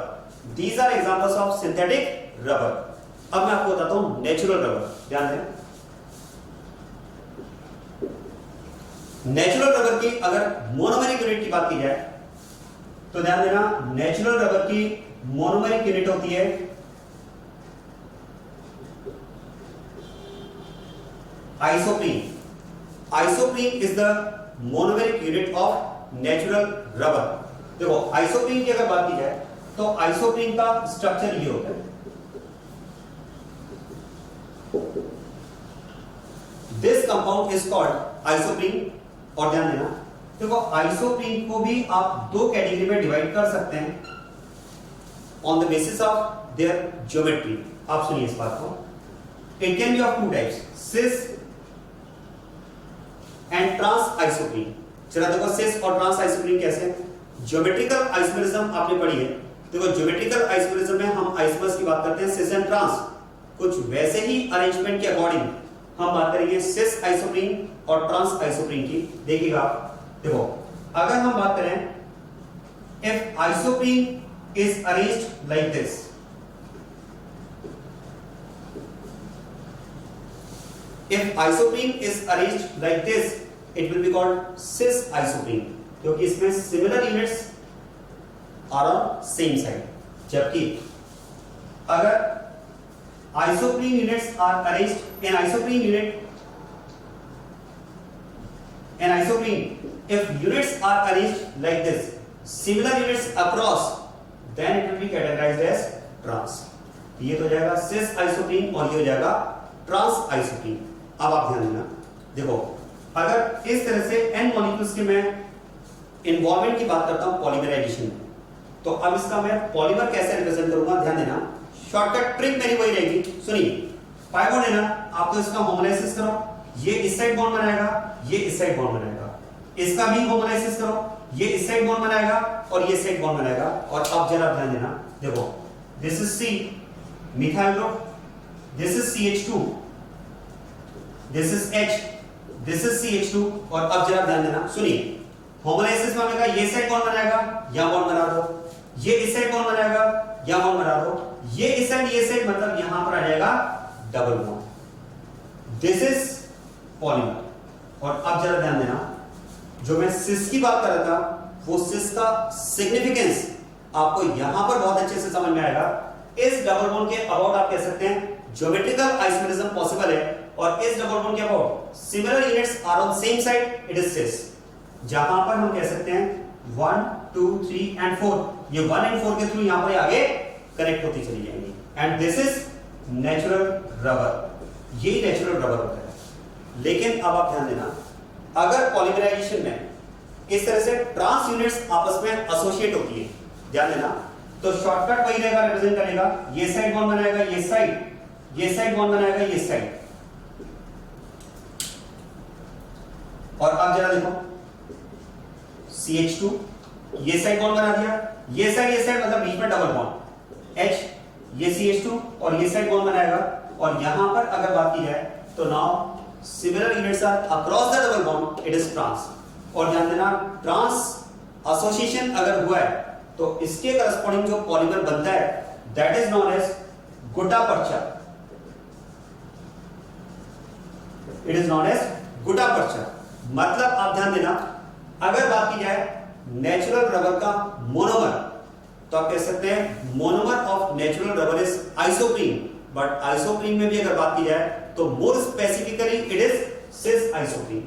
These are examples of synthetic rubber. अब मैं आपको बताता हूं नेचुरल रबर। ध्यान दें, नेचुरल रबर की अगर मोनोमेरिक यूनिट की बात की जाए तो ध्यान देना, नेचुरल रबर की मोनोमेरिक यूनिट होती है isoprene. Isoprene is the monomeric unit of natural rubber. देखो आइसोप्रीन की अगर बात की जाए तो आइसोप्रीन का स्ट्रक्चर ये होता है। This compound is called isoprene. और ध्यान देना, देखो आइसोप्रीन को भी आप दो कैटेगरी में डिवाइड कर सकते हैं on the basis of their geometry. आप सुनिए इस बात को, it can be of two types, cis and trans isoprene. चला देखो सिस और ट्रांस आइसोप्रीन कैसे। ज्योमेट्रिकल आइसोमेरिज्म आपने पढ़ी है। देखो ज्योमेट्रिकल आइसोमेरिज्म में हम आइसोमर्स की बात करते हैं सिस एंड ट्रांस। कुछ वैसे ही अरेंजमेंट के अकॉर्डिंग हम बात करेंगे सिस आइसोप्रीन और ट्रांस आइसोप्रीन की। देखिएगा, देखो अगर हम बात करें if isoprene is arranged like this, if isoprene is arranged like this it will be called cis isoprene, क्योंकि इसमें similar units are on same side. जबकि अगर isoprene units are arranged in isoprene unit, in isoprene if units are arranged like this, similar units across, then it will be categorized as trans। ये तो हो जाएगा cis isoprene और ये हो जाएगा trans isoprene। अब आप ध्यान देना, देखो अगर इस तरह से n मॉलिक्यूल्स के मैं इन्वॉल्वमेंट की बात करता हूं पॉलीमराइजेशन में, तो अब इसका मैं पॉलीमर कैसे रिप्रेजेंट करूंगा। ध्यान देना, शॉर्टकट ट्रिक मेरी वही रहेगी। सुनिए, पाई बॉन्ड है ना, आप तो इसका होमोलाइसिस करो, ये इस साइड बॉन्ड बनाएगा, ये इस साइड बॉन्ड बनाएगा। इसका भी होमोलाइसिस करो, ये इस साइड बॉन्ड बनाएगा और ये साइड बॉन्ड बनाएगा। और अब जरा ध्यान देना, देखो this is C methyl group, this is CH2, this is H, this is CH2। और अब जरा ध्यान देना, सुनिए होमोलाइसिस में हमने कहा ये साइड बॉन्ड बनाएगा, या बॉन्ड बना दो, ये इस साइड बॉन्ड बनाएगा, या बॉन्ड बना दो, ये इस साइड ये साइड, मतलब यहां पर आ जाएगा double bond. This is polymer. और अब जरा ध्यान देना, जो मैं सिस की बात कर रहा था वो सिस का सिग्निफिकेंस आपको यहां पर बहुत अच्छे से समझ में आएगा। इस डबल बॉन्ड के अबाउट आप कह सकते हैं ज्योमेट्रिकल आइसोमेरिज्म पॉसिबल है, और इस डबल बॉन्ड के about similar units are on same side, it is cis. जहां पर हम कह सकते हैं 1 2 3 एंड 4, ये 1 एंड 4 के थ्रू यहां पर आगे कनेक्ट होती चली जाएंगी। And this is natural rubber, यही नेचुरल रबर होता है। लेकिन अब आप ध्यान देना, अगर पॉलीमराइजेशन में इस तरह से ट्रांस यूनिट्स आपस में एसोसिएट होती है, ध्यान देना, तो शॉर्टकट वही रहेगा, रिप्रेजेंट करेगा, ये साइड बॉन्ड बनाएगा, ये साइड बॉन्ड बनाएगा, ये साइड। और अब जरा देखो CH2 ये साइड बॉन्ड बना दिया, ये साइड मतलब बीच में डबल बॉन्ड H, ये CH2 और ये साइड बॉन्ड बनाएगा। और यहां पर अगर बात की जाए तो now similar units are across the double bond, it is trans. और ध्यान देना, ट्रांस एसोसिएशन अगर हुआ है तो इसके करस्पॉन्डिंग जो पॉलीमर बनता है that is known as gutta percha, it is known as gutta percha. मतलब आप ध्यान देना, अगर बात की जाए नेचुरल रबर का मोनोमर, तो आप कह सकते हैं monomer of natural rubber is isoprene. But isoprene में भी अगर बात की जाए तो more specifically it is sis isoprene,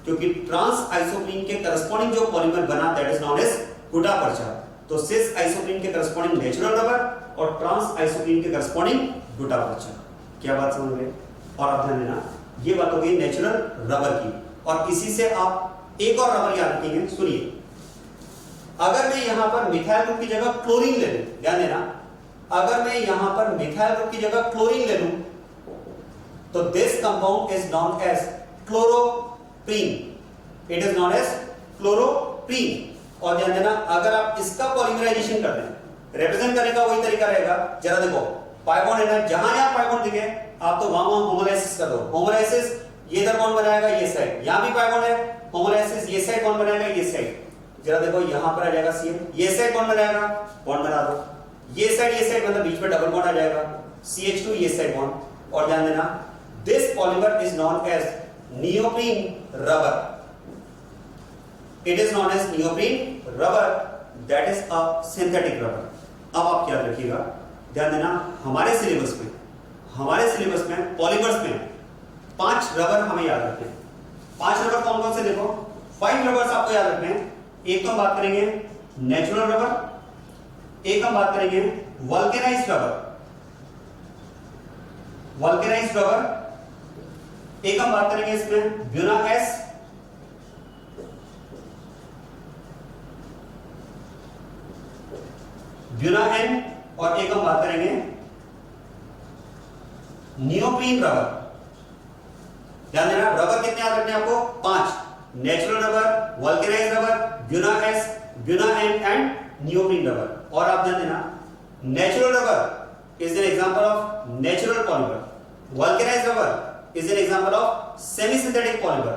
क्योंकि ट्रांस आइसोप्रीन के करस्पॉन्डिंग जो पॉलीमर बना दैट इज नोन एज गुटापर्चा। तो सिस आइसोप्रीन के करस्पॉन्डिंग नेचुरल रबर और ट्रांस आइसोप्रीन के करस्पॉन्डिंग गुटापर्चा। क्या बात समझ गए। और आप ध्यान देना, ये बात हो गई नेचुरल रबर की। और इसी से आप एक और रबर याद रखेंगे। सुनिए, अगर मैं यहां पर मिथाइल ग्रुप की जगह क्लोरीन ले लूं, ध्यान देना, अगर मैं यहां पर मिथाइल ग्रुप की जगह क्लोरीन ले लूं तो this compound is known as chloro chloroprene, it is known as chloroprene. और ध्यान देना, अगर आप इसका पॉलीमराइजेशन कर दें, रिप्रेजेंट करने का वही तरीका रहेगा। जरा देखो, पाई बॉन्ड है ना, जहां यहां पाई बॉन्ड दिखे आप तो वहां होमोलाइसिस कर दो। होमोलाइसिस, ये इधर कौन बनाएगा, ये साइड, यहां भी पाई बॉन्ड है, होमोलाइसिस ये साइड कौन बनाएगा, ये साइड। जरा देखो यहां पर आ जाएगा CH, ये साइड कौन बनाएगा, बॉन्ड बना दो, ये साइड मतलब बीच में डबल बॉन्ड आ जाएगा, CH2 ये साइड बॉन्ड। और ध्यान देना, this polymer is known as neoprene rubber, it is known as neoprene rubber, that is a synthetic rubber. अब आप याद रखिएगा, ध्यान देना, हमारे सिलेबस में पॉलीमर्स में 5 रबर हमें याद रखने हैं। 5 रबर कौन कौन से, देखो 5 रबर्स आपको याद रखने हैं। एक तो हम बात करेंगे नेचुरल रबर, एक हम बात करेंगे वल्केनाइज्ड रबर, एक हम बात करेंगे इसमें ब्यूना एस, ब्यूना एन, और एक हम बात करेंगे नियोप्रीन रबर। ध्यान देना, रबर कितने याद रखने हैं आपको, 5, natural rubber, vulcanised rubber, Buna S, Buna N and neoprene rubber. और आप ध्यान देना, natural rubber is an example of natural polymer, vulcanised rubber is an example of semi synthetic polymer,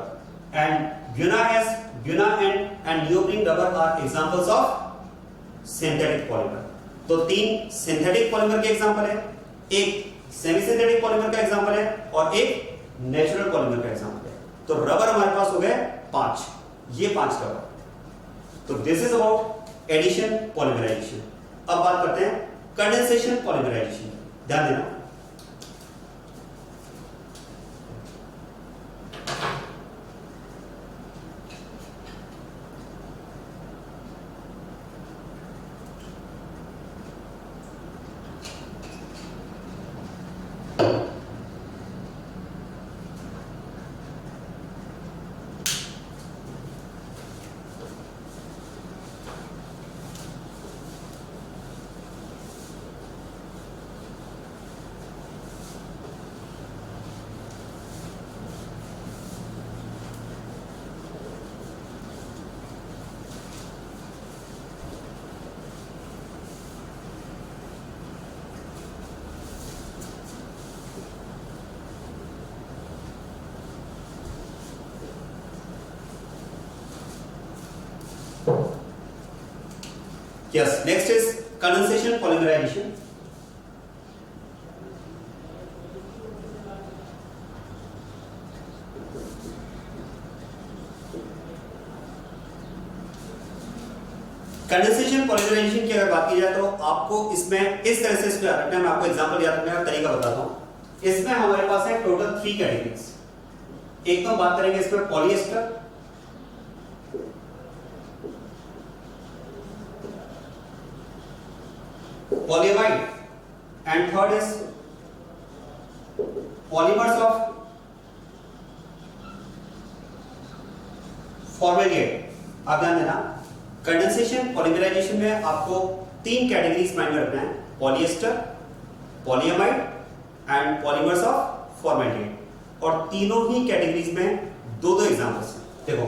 and Buna S, Buna N and neoprene rubber are examples of synthetic polymer. तो 3 synthetic polymer के example है, एक semi synthetic polymer का example है, और एक natural polymer का example है। तो रबर हमारे पास हो गए 5, ये 5 रबर। तो this is about addition polymerisation. अब बात करते हैं कंडेंसेशन पॉलीमराइजेशन। ध्यान देना, yes, next is condensation polymerization. Condensation polymerisation की अगर बात की जाए तो आपको इसमें इस तरह से इसमें याद रखना है। मैं आपको एग्जांपल याद रखने का तरीका बताता हूं। इसमें हमारे पास है टोटल 3 कैटेगरीज। एक तो बात करेंगे इसमें polyester, polyamide, and third is polymers of formaldehyde। अब ध्यान देना, कंडेंसेशन पॉलीमराइजेशन में आपको 3 कैटेगरीज माइंड में रखना है, polyester, polyamide and polymers of formaldehyde. और तीनों ही कैटेगरीज में 2-2 एग्जांपल्स हैं। देखो,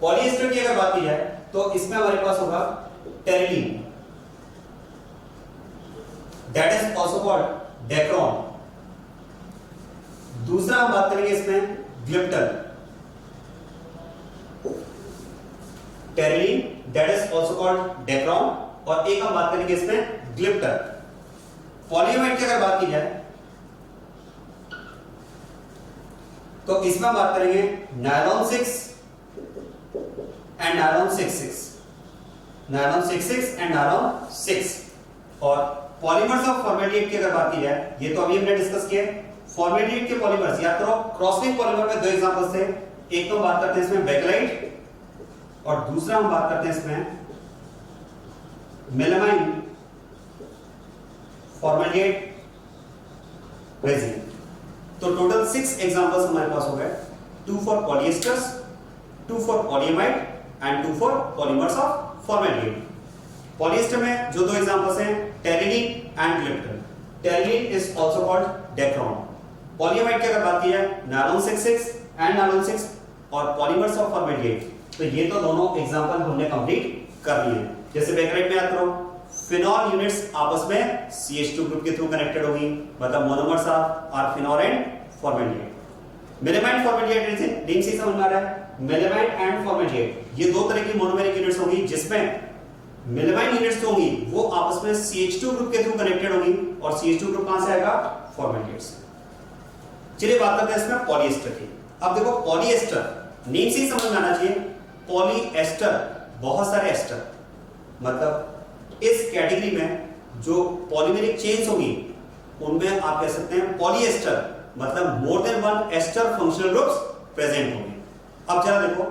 पॉलिएस्टर की अगर बात की जाए तो इसमें हमारे पास होगा Terylene, that is also called Dacron. दूसरा हम बात करेंगे इसमें glyptal, Terylene, that is also called Dacron, और एक हम बात करेंगे इसमें ग्लिप्टर। पॉलीएमाइड की अगर बात की जाए तो इसमें हम बात करेंगे nylon 6 and nylon 66, nylon 66 and nylon 6। और पॉलीमर्स ऑफ फॉर्मेल्डिहाइड की अगर बात की जाए, ये तो अभी हमने डिस्कस किया, फॉर्मेल्डिहाइड के पॉलीमर्स याद करो, क्रॉसलिंक पॉलीमर में 2 एग्जांपल्स थे। एक तो बात करते हैं इसमें बेकेलाइट, और दूसरा हम बात करते हैं इसमें मेलामाइन फॉर्मेल्डिहाइड रेजिन। तो टोटल 6 एग्जांपल्स हमारे पास हो गए, 2 for polyesters, 2 for polyamide and 2 for polymers of formaldehyde. Polyester में जो 2 एग्जांपल्स हैं, Terylene and glyptal. Terylene is also called Dacron. Polyamide की अगर बात की जाए, नायलॉन 66 एंड नायलॉन 6, और पॉलीमर्स ऑफ फॉर्मेल्डिहाइड, तो ये तो दोनों एग्जांपल हमने कंप्लीट कर लिए हैं। जैसे बैकराइट में याद करो, फिनॉल यूनिट्स आपस में CH2 ग्रुप के थ्रू कनेक्टेड होगी, मतलब monomers are phenol and formaldehyde. Melamine formaldehyde name से समझ में आ रहा है, मेलामाइन एंड फॉर्मेल्डिहाइड ये दो तरह की मोनोमेरिक यूनिट्स होंगी, जिसमें मेलामाइन यूनिट्स होंगी वो आपस में CH2 ग्रुप के थ्रू कनेक्टेड होंगी, और CH2 ग्रुप कहां से आएगा, फॉर्मेल्डिहाइड से। चलिए बात करते हैं इसमें पॉलीएस्टर की। अब देखो पॉलीएस्टर नेम से ही समझ में आना चाहिए, पॉलीएस्टर बहुत सारे एस्टर, मतलब इस कैटेगरी में जो पॉलीमेरिक चेन्स होंगी उनमें आप कह सकते हैं पॉलीएस्टर, मतलब more than one ester functional groups present होंगे। अब जरा देखो,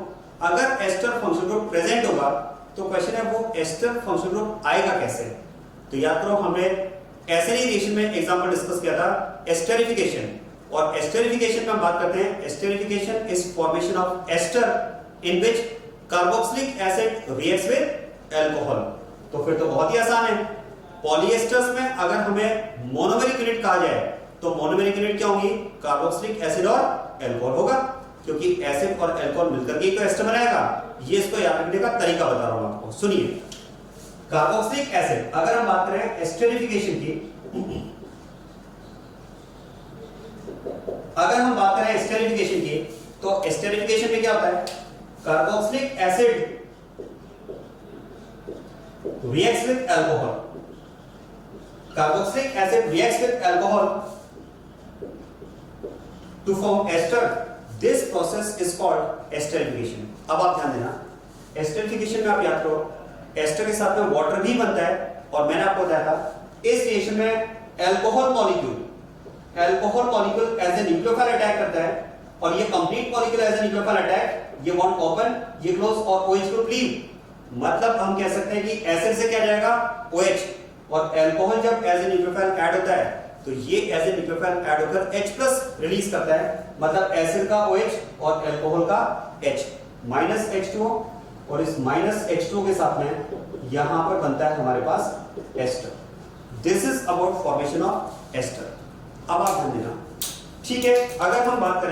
अगर एस्टर फंक्शनल ग्रुप प्रेजेंट होगा तो क्वेश्चन है वो एस्टर फंक्शनल ग्रुप आएगा कैसे। तो याद करो हमने ऐसे ही रिएक्शन में एग्जांपल डिस्कस किया था एस्टरिफिकेशन, और एस्टरिफिकेशन में हम बात करते हैं esterification is formation of ester in which carboxylic acid reacts with alcohol. तो फिर तो बहुत ही आसान है, पॉलीएस्टर्स में अगर हमें मोनोमेरिक यूनिट कहा जाए तो मोनोमेरिक यूनिट क्या होगी, कार्बोक्सिलिक एसिड और अल्कोहल होगा, क्योंकि एसिड और अल्कोहल मिलकर के तो एस्टर बनाएगा। ये इसको याद रखने का तरीका बता रहा हूं आपको, सुनिए। कार्बोक्सिलिक एसिड, अगर हम बात करें एस्टरिफिकेशन की, अगर हम बात करें एस्टरिफिकेशन की, तो एस्टरिफिकेशन में क्या होता है, carboxylic acid reacts with alcohol, carboxylic acid reacts with alcohol to form ester. This process is called esterification. अब आप ध्यान देना, esterification में आप याद करो एस्टर के साथ में वाटर भी बनता है, और मैंने आपको बताया था इस रिएक्शन में alcohol molecule as a nucleophile attack करता है, और ये complete molecule as a nucleophile attack, ये बॉन्ड ओपन, ये क्लोज, और OH ग्रुप लीव। मतलब हम कह सकते हैं कि एसिड से क्या जाएगा, OH, और अल्कोहल जब एज ए न्यूक्लियोफाइल ऐड होता है तो ये एज ए न्यूक्लियोफाइल ऐड होकर H+ रिलीज करता है, मतलब एसिड का OH और अल्कोहल का H, माइनस H2O, और इस माइनस H2O के साथ में यहां पर बनता है हमारे पास ester. This is about formation of ester. अब आप ध्यान देना, ठीक है। अगर हम बात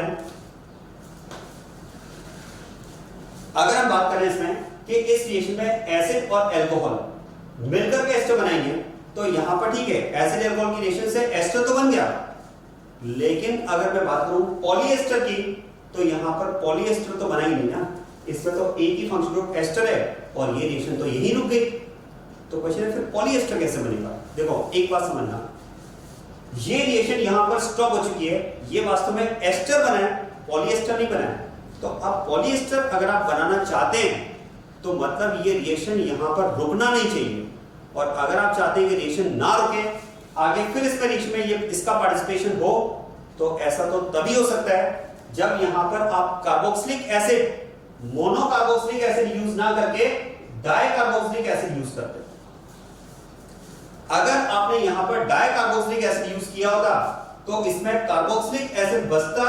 करें इसमें कि इस रिएक्शन में एसिड और अल्कोहल मिलकर के एस्टर बनाएंगे, तो यहां पर ठीक है एसिड अल्कोहल की रिएक्शन से एस्टर तो बन गया, लेकिन अगर मैं बात करूं पॉलीएस्टर की, तो यहां पर पॉलीएस्टर तो बना ही नहीं ना, इसमें तो एक ही फंक्शनल ग्रुप एस्टर है और ये रिएक्शन तो यहीं रुक गई। तो क्वेश्चन है फिर पॉलीएस्टर कैसे बनेगा। देखो एक बात समझना, ये रिएक्शन यहां पर स्टॉप हो चुकी है, ये वास्तव में एस्टर बना है, पॉलीएस्टर नहीं बना है। तो अब पॉलीएस्टर अगर आप बनाना चाहते हैं तो मतलब ये रिएक्शन यहां पर रुकना नहीं चाहिए, और अगर आप चाहते हैं कि रिएक्शन ना रुके, आगे फिर इस रिएक्शन में ये इसका पार्टिसिपेशन हो, तो ऐसा तो तभी हो सकता है जब यहां पर आप carboxylic acid, monocarboxylic acid use ना करके डाइकार्बोक्सिलिक एसिड यूज करते। अगर आपने यहां पर डाइकार्बोक्सिलिक एसिड यूज किया होता तो इसमें कार्बोक्सिलिक एसिड बचता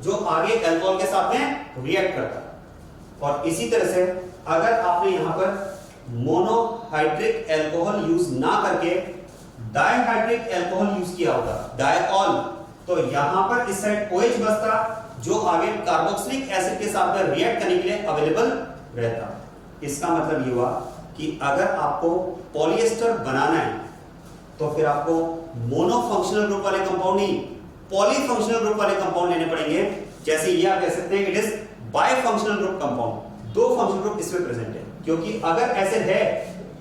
जो आगे अल्कोहल के साथ में रिएक्ट करता, और इसी तरह से अगर आपने यहां पर मोनोहाइड्रिक अल्कोहल यूज ना करके डाइहाइड्रिक अल्कोहल यूज किया होता, डायऑल, तो यहां पर इस साइड OH बचता जो आगे कार्बोक्सिलिक एसिड के साथ में रिएक्ट करने के लिए अवेलेबल रहता। इसका मतलब ये हुआ कि अगर आपको पॉलीएस्टर बनाना है तो फिर आपको मोनो फंक्शनल ग्रुप वाले कंपाउंड नहीं, पॉली फंक्शनल ग्रुप वाले कंपाउंड लेने पड़ेंगे। जैसे ये आप कह सकते हैं it is by functional group compound, दो फंक्शनल ग्रुप इसमें प्रेजेंट है, क्योंकि अगर एसिड है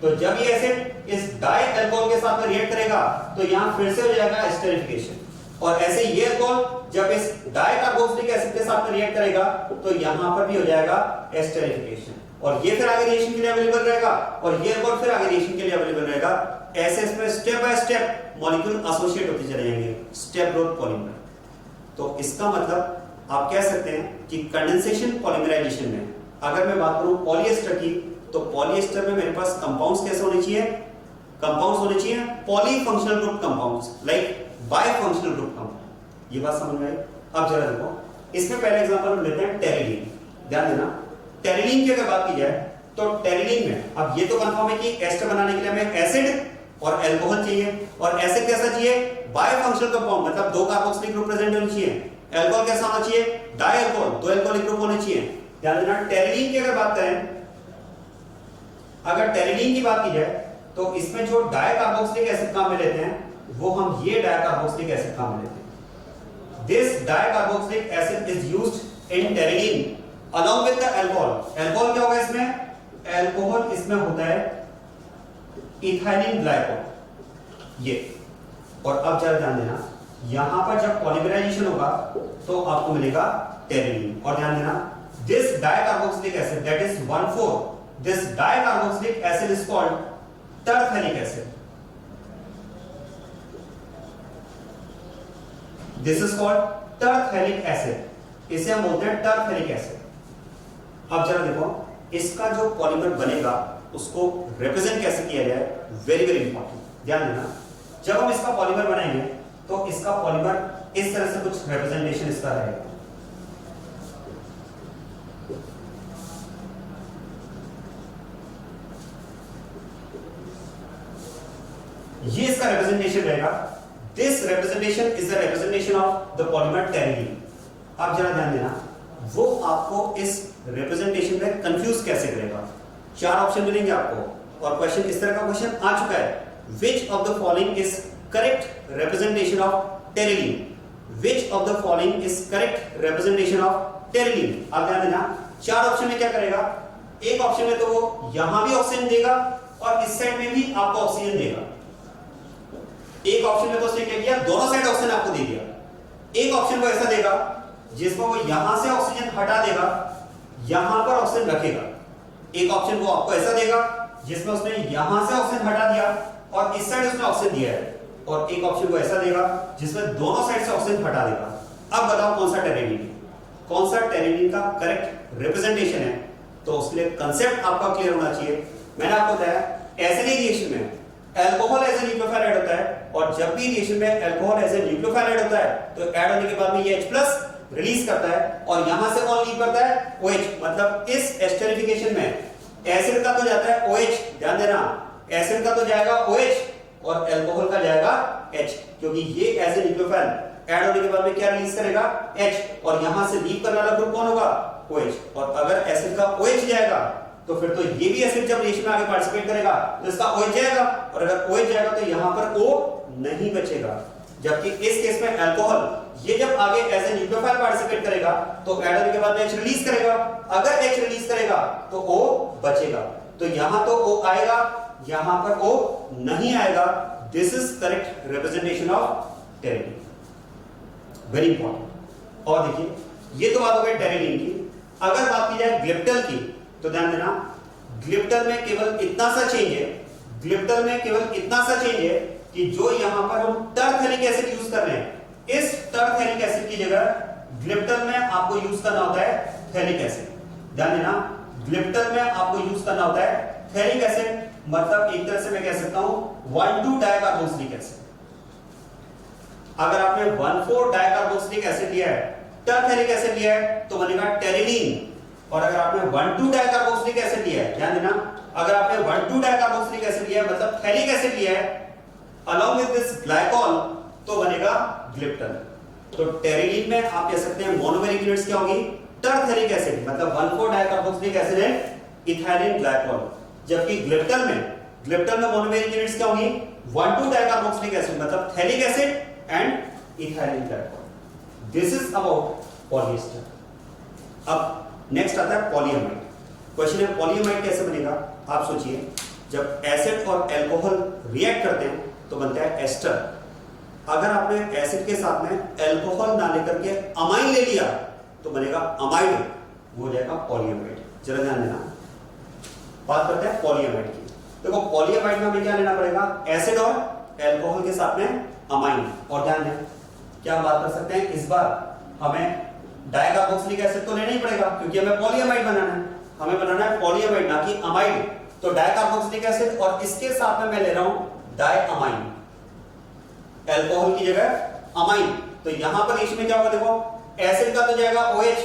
तो जब ये एसिड इस डाई अल्कोहल के साथ में रिएक्ट करेगा तो यहां फिर से हो जाएगा एस्टरिफिकेशन, और ऐसे ये अल्कोहल जब इस डाई कार्बोक्सिलिक एसिड के साथ में रिएक्ट करेगा तो यहां पर भी हो जाएगा एस्टरिफिकेशन, और ये फिर आगे रिएक्शन के लिए अवेलेबल रहेगा, और ये अल्कोहल फिर आगे रिएक्शन के लिए अवेलेबल रहेगा। ऐसे इसमें step by step molecule associate होते चले जाएंगे, स्टेप ग्रोथ पॉलीमर। तो इसका मतलब आप कह सकते हैं कि कंडेंसेशन पॉलीमराइजेशन में अगर मैं बात करूं पॉलीएस्टर की, तो पॉलीएस्टर में मेरे पास कंपाउंड्स कैसे होने चाहिए, कंपाउंड्स होने चाहिए polyfunctional group compounds, like bifunctional group compound. ये बात समझ में आई। अब जरा देखो, इसमें पहले एग्जांपल हम लेते हैं टेरिलीन। ध्यान देना, टेरिलीन की अगर बात की जाए तो टेरिलीन में अब ये तो कंफर्म है कि एस्टर बनाने के लिए हमें एसिड और अल्कोहल चाहिए, और एसिड कैसा चाहिए, बायफंक्शनल कंपाउंड, मतलब दो कार्बोक्सिलिक ग्रुप प्रेजेंट होने चाहिए, अल्कोहल कैसा होना चाहिए? डाई अल्कोहल, दो अल्कोहलिक ग्रुप होने चाहिए। ध्यान देना, टेरिलीन की अगर बात करें, अगर टेरिलीन की बात की जाए तो इसमें जो डाई कार्बोक्सिलिक एसिड काम में लेते हैं वो हम ये डाई कार्बोक्सिलिक एसिड काम में लेते हैं। This di carboxylic acid is used in terylene along with the alcohol। Alcohol क्या होगा इसमें? अल्कोहल इसमें होता है इथाइलिन ग्लाइकोल ये। और अब जरा ध्यान देना, यहां पर जब पॉलीमराइजेशन होगा तो आपको मिलेगा टेरिलीन। और ध्यान देना, this dicarboxylic acid that is 1,4, this dicarboxylic acid is called terephthalic acid. This is called terephthalic acid, इसे हम बोलते हैं टरफेनिक एसिड। अब जरा देखो, इसका जो पॉलीमर बनेगा उसको रिप्रेजेंट कैसे किया जाए, वेरी वेरी इंपॉर्टेंट। ध्यान देना, जब हम इसका पॉलीमर बनाएंगे तो इसका पॉलीमर इस तरह से कुछ रिप्रेजेंटेशन इसका रहेगा। ये इसका रिप्रेजेंटेशन रहेगा। This representation is the representation of the polymer terylene. अब जरा ध्यान देना, वो आपको इस रिप्रेजेंटेशन में कंफ्यूज कैसे करेगा। चार ऑप्शन मिलेंगे आपको और क्वेश्चन इस तरह का क्वेश्चन आ चुका है, which of the following is correct representation of terylene, which of the following is correct representation of terylene. अब ध्यान देना, चार ऑप्शन में क्या करेगा, एक ऑप्शन में तो वो यहां भी ऑक्सीजन देगा और इस साइड में भी आपको ऑक्सीजन देगा। एक ऑप्शन में तो उसने क्या किया, दोनों साइड ऑक्सीजन आपको दे दिया। एक ऑप्शन वो ऐसा देगा जिसमें वो यहां से ऑक्सीजन हटा देगा, यहां पर ऑक्सीजन रखेगा। एक ऑप्शन वो आपको ऐसा देगा जिसमें उसने यहां से ऑक्सीजन हटा दिया और इस साइड उसने ऑक्सीजन दिया है, और एक ऑप्शन वो ऐसा देगा जिसमें दोनों साइड से ऑक्सीजन हटा देगा। अब बताओ कौन सा टेरिलीन, कौन सा टेरिलीन का करेक्ट रिप्रेजेंटेशन है। तो उसके लिए कंसेप्ट आपका क्लियर होना चाहिए। मैंने आपको बताया, एसिडिक रिएक्शन में alcohol as a nucleophile add होता है, और जब भी रिएक्शन में alcohol as a nucleophile add होता है तो ऐड होने के बाद में ये H+ रिलीज करता है, और यहां से कौन लीव करता है, OH। मतलब इस एस्टरिफिकेशन में एसिड का तो जाता है OH, ध्यान देना, एसिड का तो जाएगा OH और अल्कोहल का जाएगा H, क्योंकि ये एज ए न्यूक्लियोफाइल ऐड होने के बाद में क्या रिलीज करेगा, H, और यहां से लीव करने वाला ग्रुप कौन होगा, OH। और अगर एसिड का OH जाएगा तो फिर तो ये भी एसिड जब रिएक्शन में आगे पार्टिसिपेट करेगा तो इसका OH जाएगा, और अगर OH जाएगा तो यहां पर O नहीं बचेगा। जबकि इस केस में अल्कोहल ये जब आगे एज ए न्यूक्लियोफाइल पार्टिसिपेट करेगा तो ऐड होने के बाद H रिलीज करेगा, अगर H रिलीज करेगा तो O बचेगा। तो यहां तो O आएगा, यहां पर O नहीं आएगा। This is correct representation of terylene, very important. और देखिए, ये तो बात हो गई टेरिलीन की। अगर बात की जाए ग्लिप्टल की तो ध्यान देना, ग्लिप्टल में केवल इतना सा चेंज है, ग्लिप्टल में केवल इतना सा चेंज है कि जो यहां पर हम टरफेनिक एसिड यूज कर रहे हैं, इस टरफेनिक एसिड की जगह ग्लिप्टल में आपको यूज करना होता है फेनिक एसिड। ध्यान देना, ग्लिप्टल में आपको यूज करना होता है फेनिक एसिड, मतलब एक तरह से मैं कह सकता हूं 1,2 डाइकार्बोक्सिलिक एसिड। अगर आपने 1,4 डाइकार्बोक्सिलिक एसिड लिया है, टरफेनिक एसिड लिया है तो बनेगा टेरिलीन। और अगर आपने 1,2 डाइकार्बोक्सिलिक एसिड लिया है, ध्यान देना, अगर आपने 1,2 डाइकार्बोक्सिलिक एसिड लिया है मतलब फेनिक एसिड लिया है along with this glycol, तो बनेगा ग्लिप्टल। तो टेरिलीन में आप कह सकते हैं मोनोमेरिक यूनिट्स क्या होगी, टरफेनिक एसिड, मतलब 1,4 डाइकार्बोक्सिलिक एसिड है इथाइलिन ग्लाइकोल। जबकि ग्लिप्टल में मोनोमेरिक यूनिट्स क्या होगी, 1,2 डाइकार्बोक्सिलिक एसिड, मतलब phthalic acid and ethylene glycol. This is about polyester. अब नेक्स्ट आता है पॉलीएमाइड। क्वेश्चन है पॉलीएमाइड कैसे बनेगा। आप सोचिए, जब एसिड और अल्कोहल रिएक्ट करते हैं तो बनता है एस्टर। अगर आपने एसिड के साथ में अल्कोहल ना लेकर के अमाइन ले लिया तो बनेगा अमाइड, वो हो जाएगा पॉलीएमाइड। जरा ध्यान देना, बात करते हैं पॉलीएमाइड की। देखो पॉलीएमाइड में हमें क्या लेना पड़ेगा, एसिड और अल्कोहल के साथ में अमाइन। और ध्यान दें, क्या हम बात कर सकते हैं, इस बार हमें डाइकार्बोक्सिलिक एसिड तो लेना ही पड़ेगा क्योंकि हमें पॉलीएमाइड बनाना है, हमें बनाना है पॉलीएमाइड ना कि अमाइड। तो डाइकार्बोक्सिलिक एसिड और इसके साथ में मैं ले रहा हूं डाइअमाइन, अल्कोहल की जगह अमाइन। तो यहां पर इसमें क्या होगा, देखो एसिड का तो जाएगा OH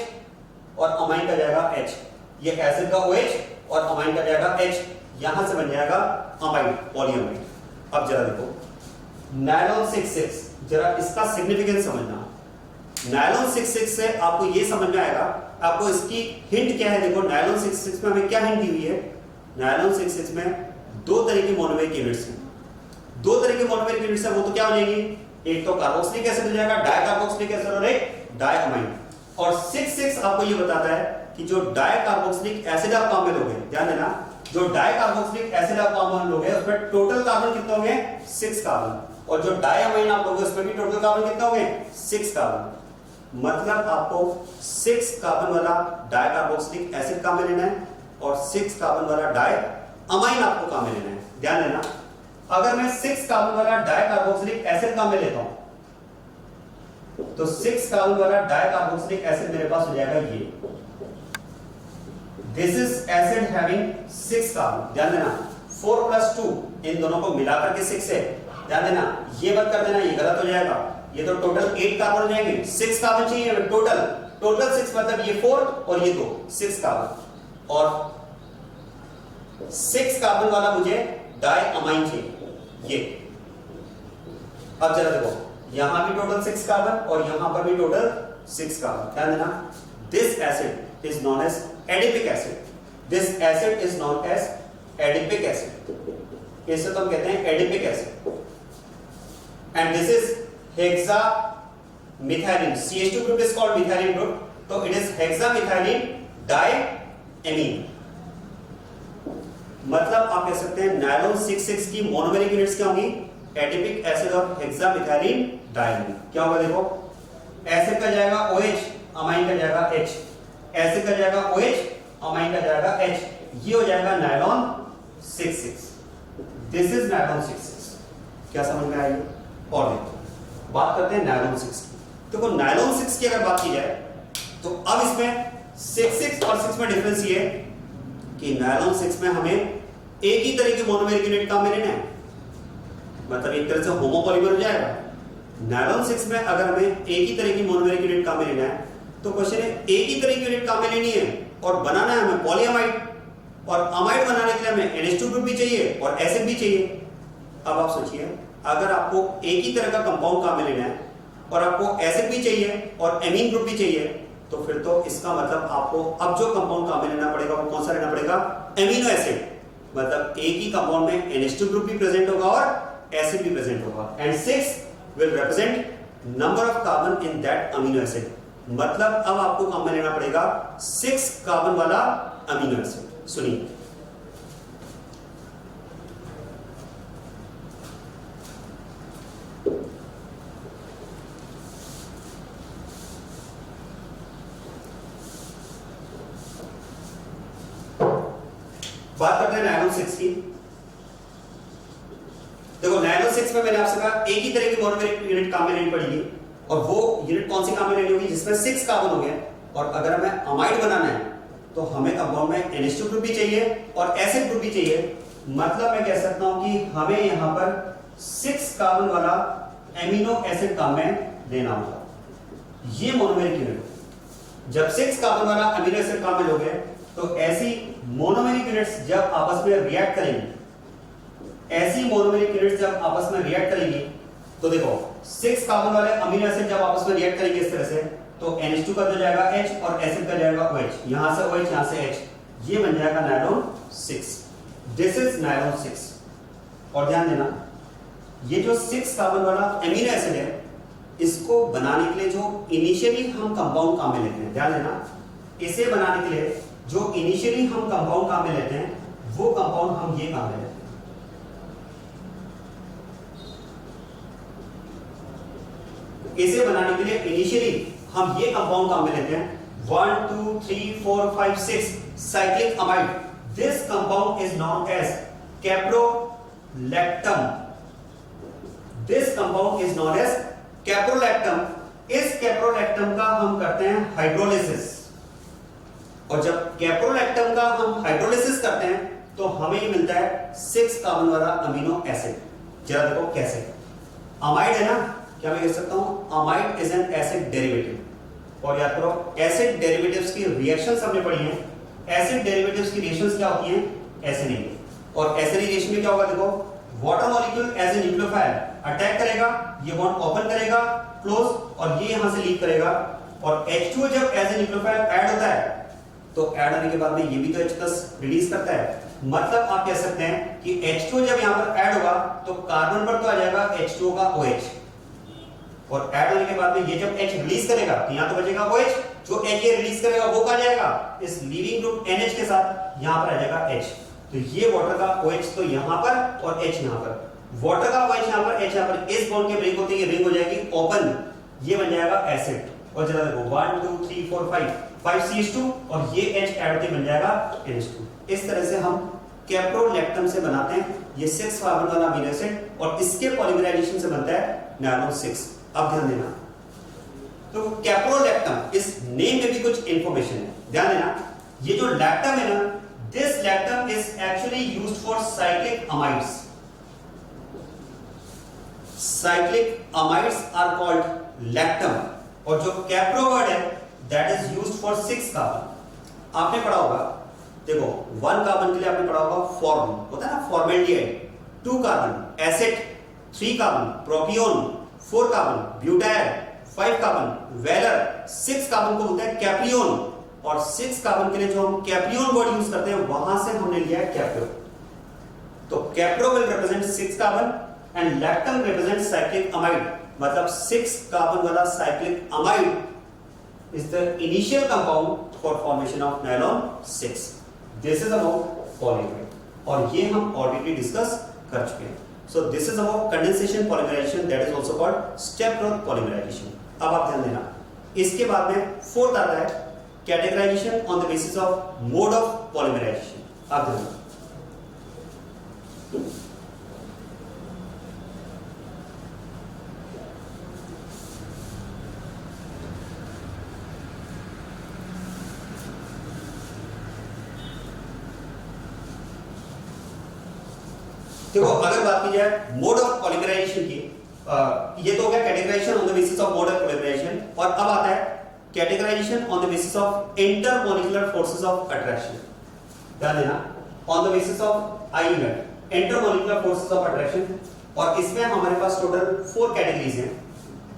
और अमाइन का जाएगा H। ये एसिड का OH और अमाइन का जाएगा H, यहां से बन जाएगा अमाइड, पॉलीअमाइड। अब जरा देखो नायलॉन 66, जरा इसका सिग्निफिकेंस समझना। नायलॉन 66 से आपको ये समझ में आएगा, आपको इसकी हिंट क्या है। देखो नायलॉन 66 में हमें क्या हिंट दी हुई है, नायलॉन 66 में दो तरह की मोनोमेरिक यूनिट्स हैं। दो तरह के मोनोमेरिक यूनिट्स हैं, वो तो क्या हो जाएंगी, एक तो कार्बोक्सिलिक एसिड हो जाएगा, डाई कार्बोक्सिलिक एसिड, और एक डायअमाइन। और 66 आपको ये बताता है कि जो डाई कार्बोक्सिलिक एसिड आप काम में लोगे, ध्यान देना, जो डाई कार्बोक्सिलिक एसिड आप काम में लोगे उसमें टोटल कार्बन कितने होंगे, 6 कार्बन, और जो डायअमाइन आप लोगे उसमें भी टोटल कार्बन कितने होंगे, 6 कार्बन। मतलब आपको 6 कार्बन वाला डाई कार्बोक्सिलिक एसिड काम में लेना है और 6 कार्बन वाला डायअमाइन आपको काम में लेना है। ध्यान देना, अगर मैं 6 कार्बन वाला डाई कार्बोक्सिलिक एसिड काम में लेता हूं तो 6 कार्बन वाला डाई कार्बोक्सिलिक एसिड मेरे पास हो जाएगा ये, this is acid having 6 carbon. ध्यान देना 4 + 2 इन दोनों को मिलाकर के 6 है। ध्यान देना, ये मत कर देना, ये गलत हो जाएगा, ये तो टोटल 8 कार्बन हो जाएंगे, 6 कार्बन चाहिए हमें टोटल 6, मतलब ये 4 और ये 2, 6 कार्बन, और 6 कार्बन वाला मुझे डायअमाइन चाहिए ये। अब जरा देखो, यहां भी टोटल 6 कार्बन और यहां पर भी टोटल 6 कार्बन। ध्यान देना, this acid is known as adipic acid, this acid is known as adipic acid, इसे तो हम कहते हैं adipic acid, and this is hexamethylene, CH2 group is called methylene group, so it is hexamethylene diamine। मतलब आप कह सकते हैं नायलॉन 66 की मोनोमेरिक यूनिट्स क्या होंगी, एडिपिक एसिड और हेक्सामेथाइलिन डायमीन। क्या होगा देखो, एसिड का जाएगा OH, अमाइन का जाएगा H, एसिड का जाएगा OH, अमाइन का जाएगा H, ये हो जाएगा नायलॉन 66। This is nylon 66। क्या समझ में आई? और देखो बात करते हैं नायलॉन 6 की। देखो नायलॉन 6 की अगर बात की जाए तो अब इसमें 66 और 6 में डिफरेंस ये है कि नायलॉन 6 में हमें एक ही तरह की मोनोमेरिक यूनिट काम में लेना है, मतलब एक तरह से होमोपॉलीमर हो जाएगा। नायलॉन 6 में अगर हमें एक ही तरह की मोनोमेरिक यूनिट काम में लेना है तो क्वेश्चन है एक ही तरह की यूनिट काम में लेनी है और बनाना है हमें पॉलीअमाइड, और अमाइड बनाने के लिए हमें NH2 ग्रुप भी चाहिए और एसिड भी चाहिए। अब आप सोचिए, अगर आपको एक ही तरह का कंपाउंड काम में लेना है और आपको एसिड भी चाहिए और एमीन ग्रुप भी चाहिए, तो फिर तो इसका मतलब आपको अब जो कंपाउंड काम में लेना पड़ेगा वो कौन सा लेना पड़ेगा, एमिनो एसिड। मतलब एक ही कंपाउंड में NH2 ग्रुप भी प्रेजेंट होगा और एसिड भी प्रेजेंट होगा, and 6 will represent number of carbon in that amino acid. मतलब अब आपको काम में लेना पड़ेगा 6 कार्बन वाला अमीनो एसिड। सुनिए, बात करते हैं नायलॉन 6 की। देखो नायलॉन 6 में मैंने आपसे कहा एक ही तरह की मोनोमेरिक यूनिट काम में लेनी पड़ेगी, और वो यूनिट कौन सी काम में लेनी होगी, जिसमें 6 कार्बन हो गए, और अगर हमें अमाइड बनाना है तो हमें कंपाउंड में NH2 ग्रुप भी चाहिए और एसिड ग्रुप भी चाहिए। मतलब मैं कह सकता हूं कि हमें यहां पर 6 कार्बन वाला एमिनो एसिड काम में लेना होगा। ये मोनोमेरिक यूनिट, जब 6 कार्बन वाला अमीनो एसिड काम में लोगे तो ऐसी मोनोमेरिक यूनिट्स जब आपस में रिएक्ट करेंगी, ऐसी मोनोमेरिक यूनिट्स जब आपस में रिएक्ट करेंगी तो देखो 6 कार्बन वाले अमीनो एसिड जब आपस में रिएक्ट करेंगे इस तरह से, तो NH2 का तो जाएगा H और एसिड का जाएगा OH, यहां से OH यहां से H, ये बन जाएगा नायलॉन 6। This is nylon 6। और ध्यान देना, ये जो 6 कार्बन वाला अमीनो एसिड है, इसको बनाने के लिए जो इनिशियली हम कंपाउंड काम में लेते हैं, ध्यान देना, इसे बनाने के लिए जो इनिशियली हम कंपाउंड काम में लेते हैं वो कंपाउंड हम ये काम में लेते हैं। इसे बनाने के लिए इनिशियली हम ये कंपाउंड काम में लेते हैं 1 2 3 4 5 6 cyclic amide. This compound is known as caprolactam. This compound is known as caprolactam. इस कैप्रोलैक्टम का हम करते हैं हाइड्रोलिसिस, और जब कैप्रोलैक्टम का हम हाइड्रोलिसिस करते हैं तो हमें ये मिलता है 6 कार्बन वाला अमीनो एसिड। जरा देखो कैसे, अमाइड है ना, क्या मैं कह सकता हूं amide is an acid derivative. और याद करो एसिड डेरिवेटिव्स की रिएक्शंस हमने पढ़ी हैं। एसिड डेरिवेटिव्स की रिएक्शंस क्या होती हैं, एसिडिक, और एसिडिक रिएक्शन में क्या होगा, देखो water molecule as a nucleophile attack करेगा, ये बॉन्ड ओपन करेगा, क्लोज, और ये यहां से लीक करेगा, और H2 जब एज ए न्यूक्लियोफाइल ऐड होता है तो ऐड होने के बाद में ये भी तो H+ रिलीज करता है। मतलब आप कह सकते हैं कि H2 जब यहां पर ऐड होगा तो कार्बन पर तो आ जाएगा H2 का OH, और ऐड होने के बाद में ये जब H रिलीज करेगा तो यहां तो बचेगा OH, जो H ये रिलीज करेगा वो कहां जाएगा, इस लीविंग ग्रुप NH के साथ यहां पर आ जाएगा H। तो ये वाटर का OH तो यहां पर और H यहां पर, वाटर का OH यहां पर, H यहां पर, इस बॉन्ड के ब्रेक होते ही रिंग हो जाएगी ओपन, ये बन जाएगा एसिड। और जरा देखो 1 2 3 4 5 CH2, और ये H ऐड होते बन जाएगा NH2। इस तरह से हम कैप्रोलैक्टम से बनाते हैं ये 6 कार्बन वाला अमीनो एसिड, और इसके पॉलीमराइजेशन से बनता है नायलॉन 6। अब ध्यान देना, तो कैप्रोलैक्टम, इस नेम में भी कुछ इंफॉर्मेशन है, ध्यान देना। ये जो लैक्टम है ना, this lactam is actually used for cyclic amides. Cyclic amides are called lactam, और जो कैप्रो वर्ड है that is used for 6 carbon. आपने पढ़ा होगा, देखो 1 कार्बन के लिए आपने पढ़ा होगा फॉर्म होता है ना, formaldehyde, 2 carbon acid, 3 carbon propion, 4 carbon butyl, 5 carbon valer, 6 carbon को बोलते हैं कैप्रियोन, और 6 कार्बन के लिए जो हम कैप्रियोन वर्ड यूज करते हैं वहां से हमने लिया है कैप्रो। तो capro will represent 6 carbon and lactam represent cyclic amide, मतलब 6 कार्बन वाला cyclic amide is the initial compound for formation of nylon 6। This is about polyamide, और ये हम ऑलरेडी डिस्कस कर चुके हैं। So this is about condensation polymerisation, that is also called step growth polymerisation. अब आप ध्यान देना, इसके बाद में फोर्थ आता है categorisation on the basis of mode of polymerisation. आप ध्यान देना, देखो अगर बात की जाए मोड ऑफ पॉलीमराइजेशन की, ये तो हो गया categorisation on the basis of mode of polymerisation, और अब आता है categorisation on the basis of intermolecular forces of attraction. ध्यान देना, on the basis of IUPAC, intermolecular forces of attraction, और इसमें हमारे पास टोटल 4 कैटेगरीज हैं।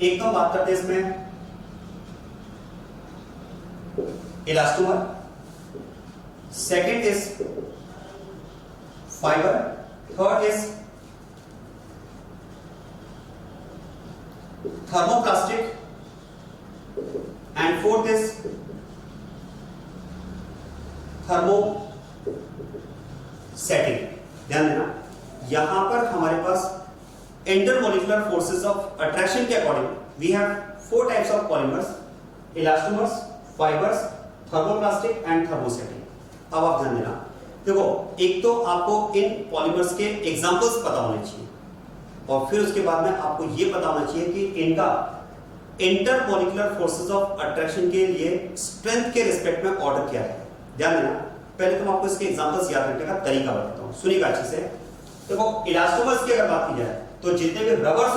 एक तो बात करते हैं इसमें elastomer, second is fibre, third is thermoplastic, and fourth is thermosetting। ध्यान देना, यहां पर हमारे पास इंटरमॉलिक्यूलर फोर्सेस ऑफ अट्रैक्शन के according we have 4 types of polymers, elastomers, fibres, thermoplastic and thermosetting. अब आप ध्यान देना, देखो एक तो आपको इन पॉलीमर्स के एग्जांपल्स पता होने चाहिए, और फिर उसके बाद में आपको यह पता होना चाहिए कि इनका इंटरमॉलिक्यूलर फोर्सेस ऑफ अट्रैक्शन के लिए स्ट्रेंथ के रिस्पेक्ट में ऑर्डर क्या है। ध्यान देना, पहले तो मैं आपको इसके एग्जांपल्स याद रखने का तरीका बताता हूं, सुनिएगा अच्छे से। देखो इलास्टोमर्स की अगर बात की जाए तो जितने भी रबर्स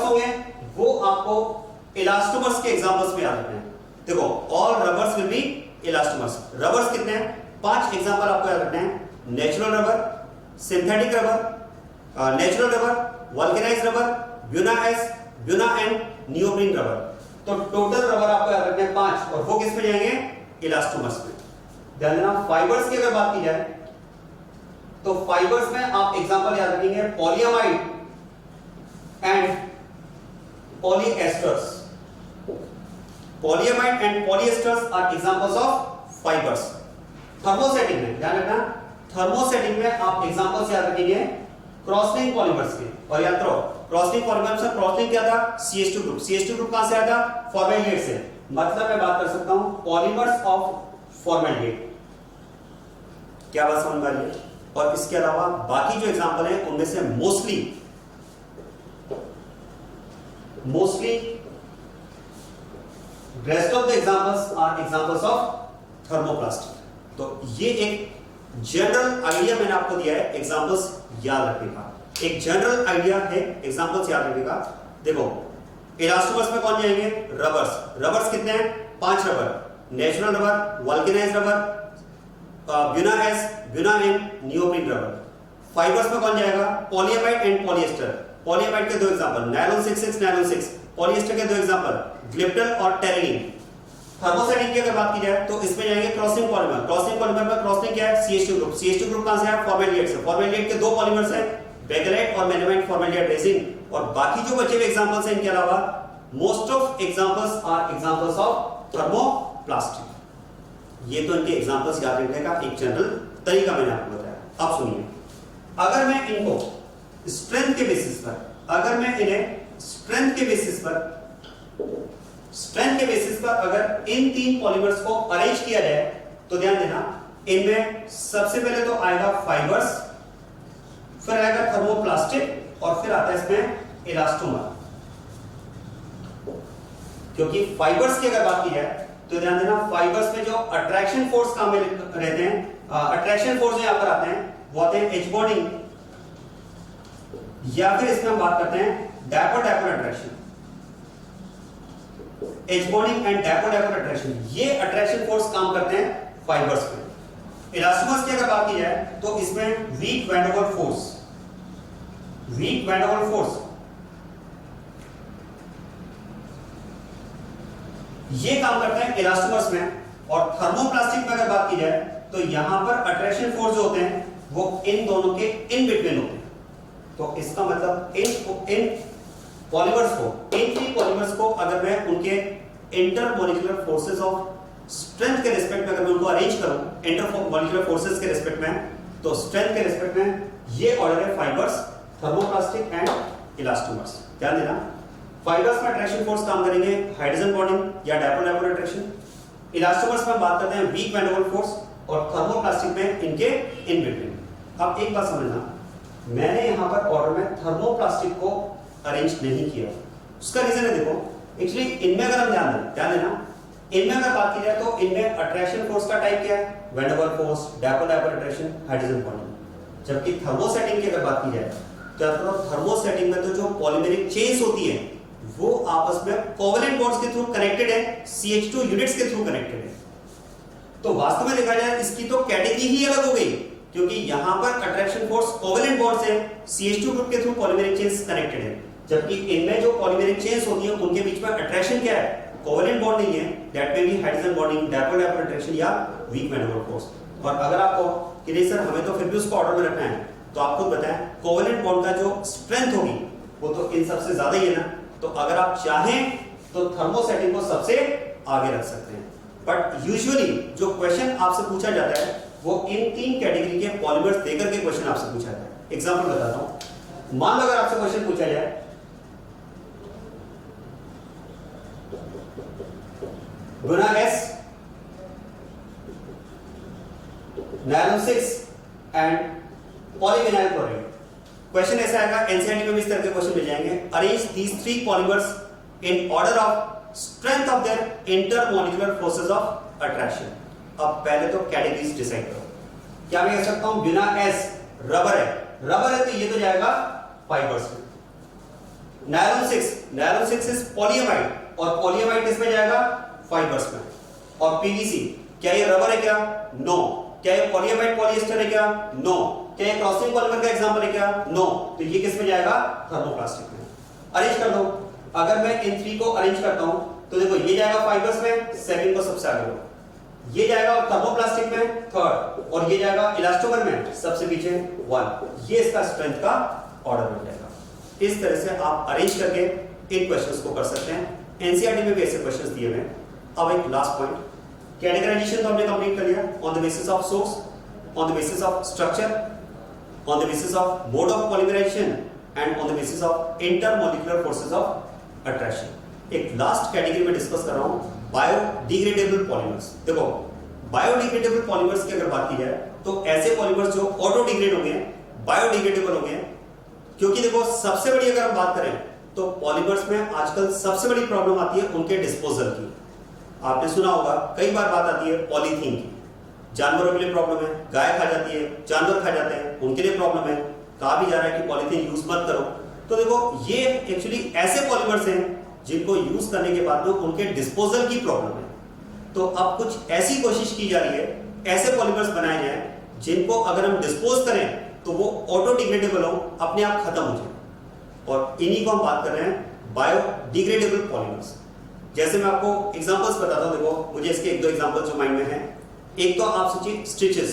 होंगे वो आपको इलास्टोमर्स के एग्जांपल्स में याद रखने हैं। देखो all rubbers will be elastomers. Rubbers कितने हैं? 5 एग्जांपल आपको याद रखने हैं, natural rubber, synthetic rubber, natural rubber, vulcanised rubber, Buna and neoprene rubber. तो टोटल रबर आपको याद रखने हैं 5, और वो किस में जाएंगे? इलास्टोमर्स में। ध्यान देना, फाइबर्स की अगर बात की जाए तो फाइबर्स में आप एग्जांपल याद रखेंगे polyamide and polyesters. Polyamide and polyesters are examples of fibres. Thermosetting में ध्यान रखना, थर्मोसेटिंग में आप एग्जांपल्स याद रखेंगे क्रॉसलिंक पॉलीमर्स के। और याद करो क्रॉसलिंक पॉलीमर्स का क्रॉसलिंक क्या था? CH2 group. CH2 ग्रुप कहां से आया था? फॉर्मेल्डिहाइड से। मतलब मैं बात कर सकता हूं पॉलीमर्स ऑफ फॉर्मेल्डिहाइड। क्या बात समझ में आ रही है? और इसके अलावा बाकी जो एग्जांपल हैं उनमें से mostly rest of the examples are examples of thermoplastic. तो ये एक जनरल आइडिया मैंने आपको दिया है एग्जांपल्स याद रखने का। एक जनरल आइडिया है एग्जांपल्स याद रखने का। देखो इलास्टोमर्स में कौन जाएंगे? रबर्स कितने हैं? 5 rubber, natural rubber, vulcanised rubber, Buna and neoprene rubber. Fibres में कौन जाएगा? Polyamide and polyester. पॉलीएमाइड के दो एग्जांपल, नायलॉन 66 नायलॉन 6, पॉलिएस्टर के दो एग्जांपल, ग्लिप्टन और टेरेलिन। थर्मोसेटिंग की अगर बात की जाए तो इसमें जाएंगे क्रॉसिंग पॉलीमर। क्रॉसिंग पॉलीमर में क्रॉसिंग क्या है? CH2 group. CH2 ग्रुप कहां से है? फॉर्मेल्डिहाइड से। फॉर्मेल्डिहाइड के दो पॉलीमर्स हैं, बेकेलाइट और मेलामाइड फॉर्मेल्डिहाइड रेजिन। और बाकी जो बचे हुए एग्जांपल्स हैं इनके अलावा most of examples are examples of thermoplastic. ये तो इनके एग्जांपल्स याद रखने का एक जनरल तरीका मैंने आपको बताया। अब सुनिए, अगर मैं इनको स्ट्रेंथ के बेसिस पर, अगर मैं इन्हें स्ट्रेंथ के बेसिस पर अगर इन तीन पॉलीमर्स को अरेंज किया जाए तो ध्यान देना, इनमें सबसे पहले तो आएगा फाइबर्स, फिर आएगा थर्मोप्लास्टिक और फिर आता है इसमें इलास्टोमर। क्योंकि फाइबर्स की अगर बात की जाए तो ध्यान देना, फाइबर्स में जो अट्रैक्शन फोर्स काम में रहते हैं, अट्रैक्शन फोर्स जो यहां पर आते हैं वो आते हैं एच बॉन्डिंग, या फिर इसमें हम बात करते हैं dipole attraction, H bonding and dipole attraction. ये अट्रैक्शन फोर्स काम करते हैं फाइबर्स में। इलास्टोमर्स की अगर बात की जाए तो इसमें weak van der Waals force ये काम करते हैं इलास्टोमर्स में। और थर्मोप्लास्टिक में अगर बात की जाए तो यहां पर अट्रैक्शन फोर्स जो होते हैं वो इन दोनों के इन बिटवीन होते हैं। तो इसका मतलब इन पॉलीमर्स को, इन थ्री पॉलीमर्स को अगर मैं उनके इंटरमॉलिक्यूलर फोर्सेस ऑफ स्ट्रेंथ के रिस्पेक्ट में अगर मैं उनको अरेंज करूं, इंटरमॉलिक्यूलर फोर्सेस के रिस्पेक्ट में, तो स्ट्रेंथ के रिस्पेक्ट में ये ऑर्डर है फाइबर्स, थर्मोप्लास्टिक एंड इलास्टोमर्स। ध्यान देना, फाइबर्स में अट्रैक्शन फोर्स काम करेंगे हाइड्रोजन बॉन्डिंग या डायपोल अट्रैक्शन। इलास्टोमर्स में बात करते हैं weak van der Waals force, और थर्मोप्लास्टिक में इनके इन बिटवीन। अब एक बात समझना, मैंने यहां पर ऑर्डर में थर्मोप्लास्टिक को अरेंज नहीं किया। उसका रीजन है, देखो एक्चुअली इनमें अगर हम ध्यान देना, इनमें अगर बात की जाए तो इनमें अट्रैक्शन फोर्स का टाइप क्या है? Van der Waals force, dipole attraction, hydrogen bonding. जबकि थर्मोसेटिंग की अगर बात की जाए तो थर्मोसेटिंग में तो जो पॉलीमेरिक चेन्स होती है वो आपस में कोवेलेंट बॉन्ड्स के थ्रू कनेक्टेड है, CH2 यूनिट्स के थ्रू कनेक्टेड है। तो वास्तव में देखा जाए इसकी तो कैटेगरी ही अलग हो गई, क्योंकि यहां पर अट्रैक्शन फोर्स कोवेलेंट बॉन्ड्स है, CH2 ग्रुप के थ्रू पॉलीमेरिक चेन्स कनेक्टेड है। जबकि इनमें जो पॉलीमेरिक चेन्स होती है उनके बीच में अट्रैक्शन क्या है? कोवेलेंट बॉन्ड नहीं है, that may be hydrogen bonding, dipole attraction या weak van der Waals force. और अगर आपको कि नहीं सर हमें तो फिर भी उसको ऑर्डर में रखना है, तो आप खुद बताएं कोवेलेंट बॉन्ड का जो स्ट्रेंथ होगी वो तो इन सबसे ज्यादा ही है ना। तो अगर आप चाहें तो थर्मोसेटिंग को सबसे आगे रख सकते हैं। बट यूजुअली जो क्वेश्चन आपसे पूछा जाता है वो इन तीन कैटेगरी के पॉलीमर्स देकर के क्वेश्चन आपसे पूछा जाता है। एग्जांपल बताता हूं, मान लो अगर आपसे क्वेश्चन पूछा जाए गुना S nylon 6 and polyvinyl chloride. Question ऐसा आएगा, एनसीईआरटी में भी इस तरह के क्वेश्चन मिल जाएंगे। Arrange these three polymers in order of strength of their intermolecular forces of attraction. अब पहले तो कैटेगरीज डिसाइड करो। क्या मैं कह सकता हूं बिना S रबर है तो ये तो जाएगा फाइबर्स में। नायलॉन 6 इज पॉलीएमाइड, और पॉलीएमाइड किसमें जाएगा? फाइबर्स में। और पीवीसी, क्या ये रबर है क्या? नो। क्या ये पॉलीएमाइड पॉलिएस्टर है क्या? नो। क्या ये क्रॉसिंग पॉलीमर का एग्जांपल है क्या? नो। तो ये किस में जाएगा? थर्मोप्लास्टिक में। अरेंज कर दो। अगर मैं इन थ्री को अरेंज करता हूं तो देखो ये जाएगा फाइबर्स में, सेकंड को सबसे आगे लो, ये जाएगा थर्मोप्लास्टिक में थर्ड, और ये जाएगा इलास्टोमर में सबसे पीछे 1। ये इसका स्ट्रेंथ का ऑर्डर बन जाएगा। इस तरह से आप अरेंज करके इन क्वेश्चंस को कर सकते हैं। एनसीईआरटी में भी ऐसे क्वेश्चंस दिए हुए हैं। अब एक लास्ट पॉइंट, कैटेगराइजेशन तो हमने कंप्लीट कर लिया on the basis of source, on the basis of structure, on the basis of mode of polymerisation and on the basis of intermolecular forces of attraction. एक लास्ट कैटेगरी में discuss कर रहा हूं, biodegradable polymers. देखो biodegradable polymers की अगर बात की जाए तो ऐसे पॉलीमर्स जो ऑटो डिग्रेड हो गए, बायोडिग्रेडेबल हो गए। क्योंकि देखो सबसे बड़ी अगर हम बात करें तो पॉलीमर्स में आजकल सबसे बड़ी प्रॉब्लम आती है उनके डिस्पोजल की। आपने सुना होगा कई बार बात आती है पॉलीथीन की। जानवरों के लिए प्रॉब्लम है, गाय खा जाती है, जानवर खा जाते हैं, उनके लिए प्रॉब्लम है। कहा भी जा रहा है कि पॉलीथीन यूज मत करो। तो देखो ये एक्चुअली ऐसे पॉलीमर्स हैं जिनको यूज करने के बाद में उनके डिस्पोजल की प्रॉब्लम है। तो अब कुछ ऐसी कोशिश की जा रही है, ऐसे पॉलीमर्स बनाए जाएं जिनको अगर हम डिस्पोज करें तो वो ऑटो डिग्रेडेबल हो, अपने आप खत्म हो जाए। और इन्हीं को हम बात कर रहे हैं बायोडिग्रेडेबल पॉलीमर्स। जैसे मैं आपको एग्जांपल्स बताता हूं, देखो मुझे इसके एक दो एग्जांपल जो माइंड में हैं। एक तो आप सोचिए स्टिचेस,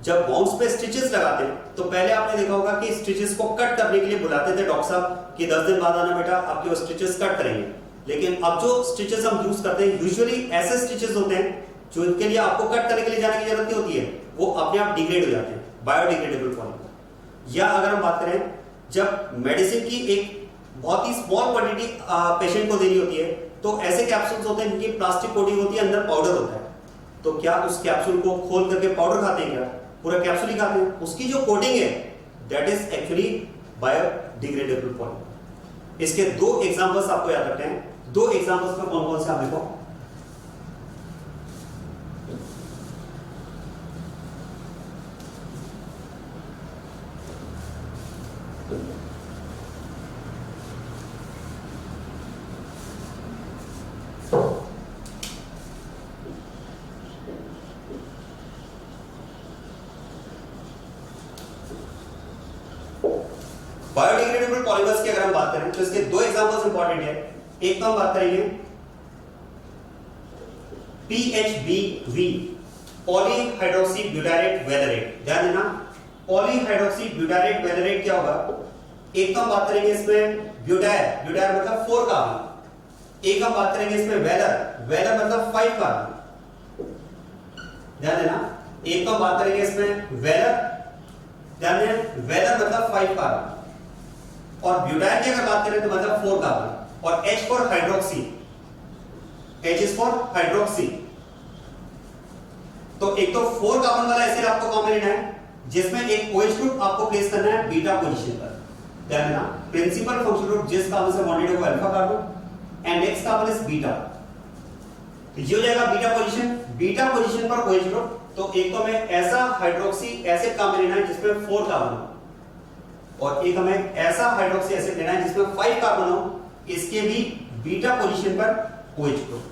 जब बाउंड्स पे स्टिचेस लगाते हैं तो पहले आपने देखा होगा कि स्टिचेस को कट करने के लिए बुलाते थे डॉक्टर साहब कि 10 दिन बाद आना बेटा, आपके वो स्टिचेस कट करेंगे। लेकिन अब जो स्टिचेस हम यूज करते हैं यूजुअली ऐसे स्टिचेस होते हैं जो इनके लिए आपको कट करने के लिए जाने की जरूरत नहीं होती है, वो अपने आप डिग्रेड हो जाते हैं, बायोडिग्रेडेबल पॉलीमर। या अगर हम बात करें जब मेडिसिन की एक बहुत ही स्मॉल क्वांटिटी पेशेंट को देनी होती है तो ऐसे कैप्सूल्स होते हैं जिनकी प्लास्टिक कोटिंग होती है, अंदर पाउडर होता है। तो क्या उस कैप्सूल को खोल करके पाउडर खाते हैं? क्या पूरा कैप्सूल ही खाते हैं? उसकी जो कोटिंग है that is actually biodegradable polymer. इसके दो एग्जांपल्स आपको याद रखते हैं। दो एग्जांपल्स में कौन कौन से आप देखो। बायोडिग्रेडेबल पॉलीमर्स की अगर हम बात करें तो इसके दो एग्जांपल्स इंपॉर्टेंट है। एक तो हम बात करेंगे PHBV, पॉलीहाइड्रोक्सी ब्यूटारेट वैलेरेट। ध्यान देना, पॉलीहाइड्रोक्सी ब्यूटारेट वैलेरेट क्या होगा। एक तो हम बात करेंगे इसमें ब्यूटायर, ब्यूटायर मतलब 4 कार्बन। एक हम बात करेंगे इसमें वैलर, वैलर मतलब 5 कार्बन। ध्यान देना, एक तो हम बात करेंगे इसमें वैलर, ध्यान देना वैलर मतलब 5 कार्बन, और ब्यूटाइल की अगर बात करें तो मतलब 4 कार्बन। और H for hydroxy, H is for hydroxy. तो एक तो 4 कार्बन वाला एसिड आपको कौन लेना है जिसमें एक OH ग्रुप आपको प्लेस करना है बीटा पोजीशन पर। ध्यान देना, प्रिंसिपल फंक्शनल ग्रुप जिस कार्बन से बॉन्डेड है वो alpha carbon and next carbon is beta. तो ये हो जाएगा बीटा पोजीशन, बीटा पोजीशन पर OH ग्रुप। तो एक तो हमें ऐसा हाइड्रोक्सी एसिड का लेना है जिसमें 4 कार्बन हो, और एक हमें ऐसा हाइड्रोक्सी एसिड लेना है जिसमें 5 कार्बन हो, इसके भी बीटा पोजीशन पर OH group.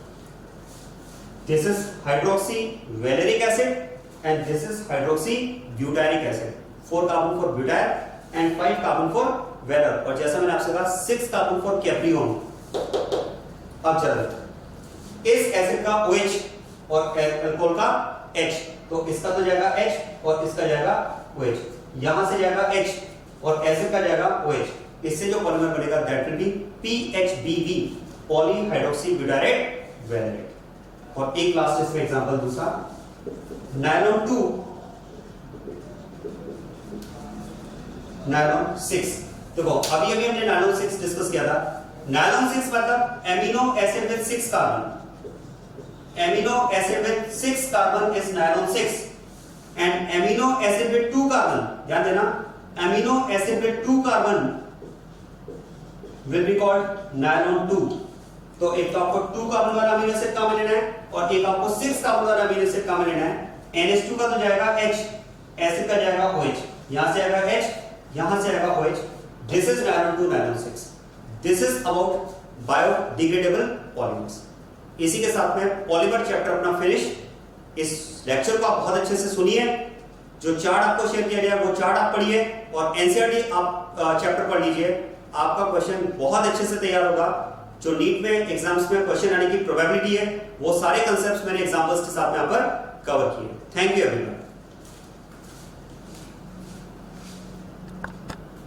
This is hydroxy valeric acid and this is hydroxy butyric acid. 4 carbon for butyr and 5 carbon for valer, और जैसा मैंने आपसे कहा 6 कार्बन फॉर कैप्रियोन। अब चलो इस एसिड का OH और अल्कोहल का H, तो इसका तो जाएगा H और इसका जाएगा OH, यहां से जाएगा H और एसिड का जाएगा OH। इससे जो पॉलीमर बनेगा that will B PHBV, polyhydroxy butyrate valerate. और एक लास्ट इसमें एग्जांपल दूसरा, नायलॉन 2 नायलॉन 6। देखो अभी हमने नायलॉन 6 डिस्कस किया था। नायलॉन 6 मतलब amino acid with 6 carbon, amino acid with 6 carbon is nylon 6 and amino acid with 2 carbon, ध्यान देना, amino acid with 2 carbon will be called nylon 2। तो एक तो आपको 2 कार्बन वाला अमीनो एसिड का लेना है और एक आपको 6 कार्बन वाला अमीनो एसिड का लेना है। NH2 का तो जाएगा H, एसिड का जाएगा OH, यहां से आएगा H, यहां से आएगा OH। This is nylon 2 nylon 6। This is about biodegradable polymers. इसी के साथ में पॉलीमर चैप्टर अपना फिनिश। इस लेक्चर को आप बहुत अच्छे से सुनिए, जो चार्ट आपको शेयर किया गया वो चार्ट आप पढ़िए और एनसीईआरटी आप चैप्टर पढ़ लीजिए। आपका क्वेश्चन बहुत अच्छे से तैयार होगा। जो नीट में एग्जाम्स में क्वेश्चन आने की प्रोबेबिलिटी है वो सारे कंसेप्ट्स मैंने एग्जांपल्स के साथ में यहाँ पर कवर किए। Thank you everyone.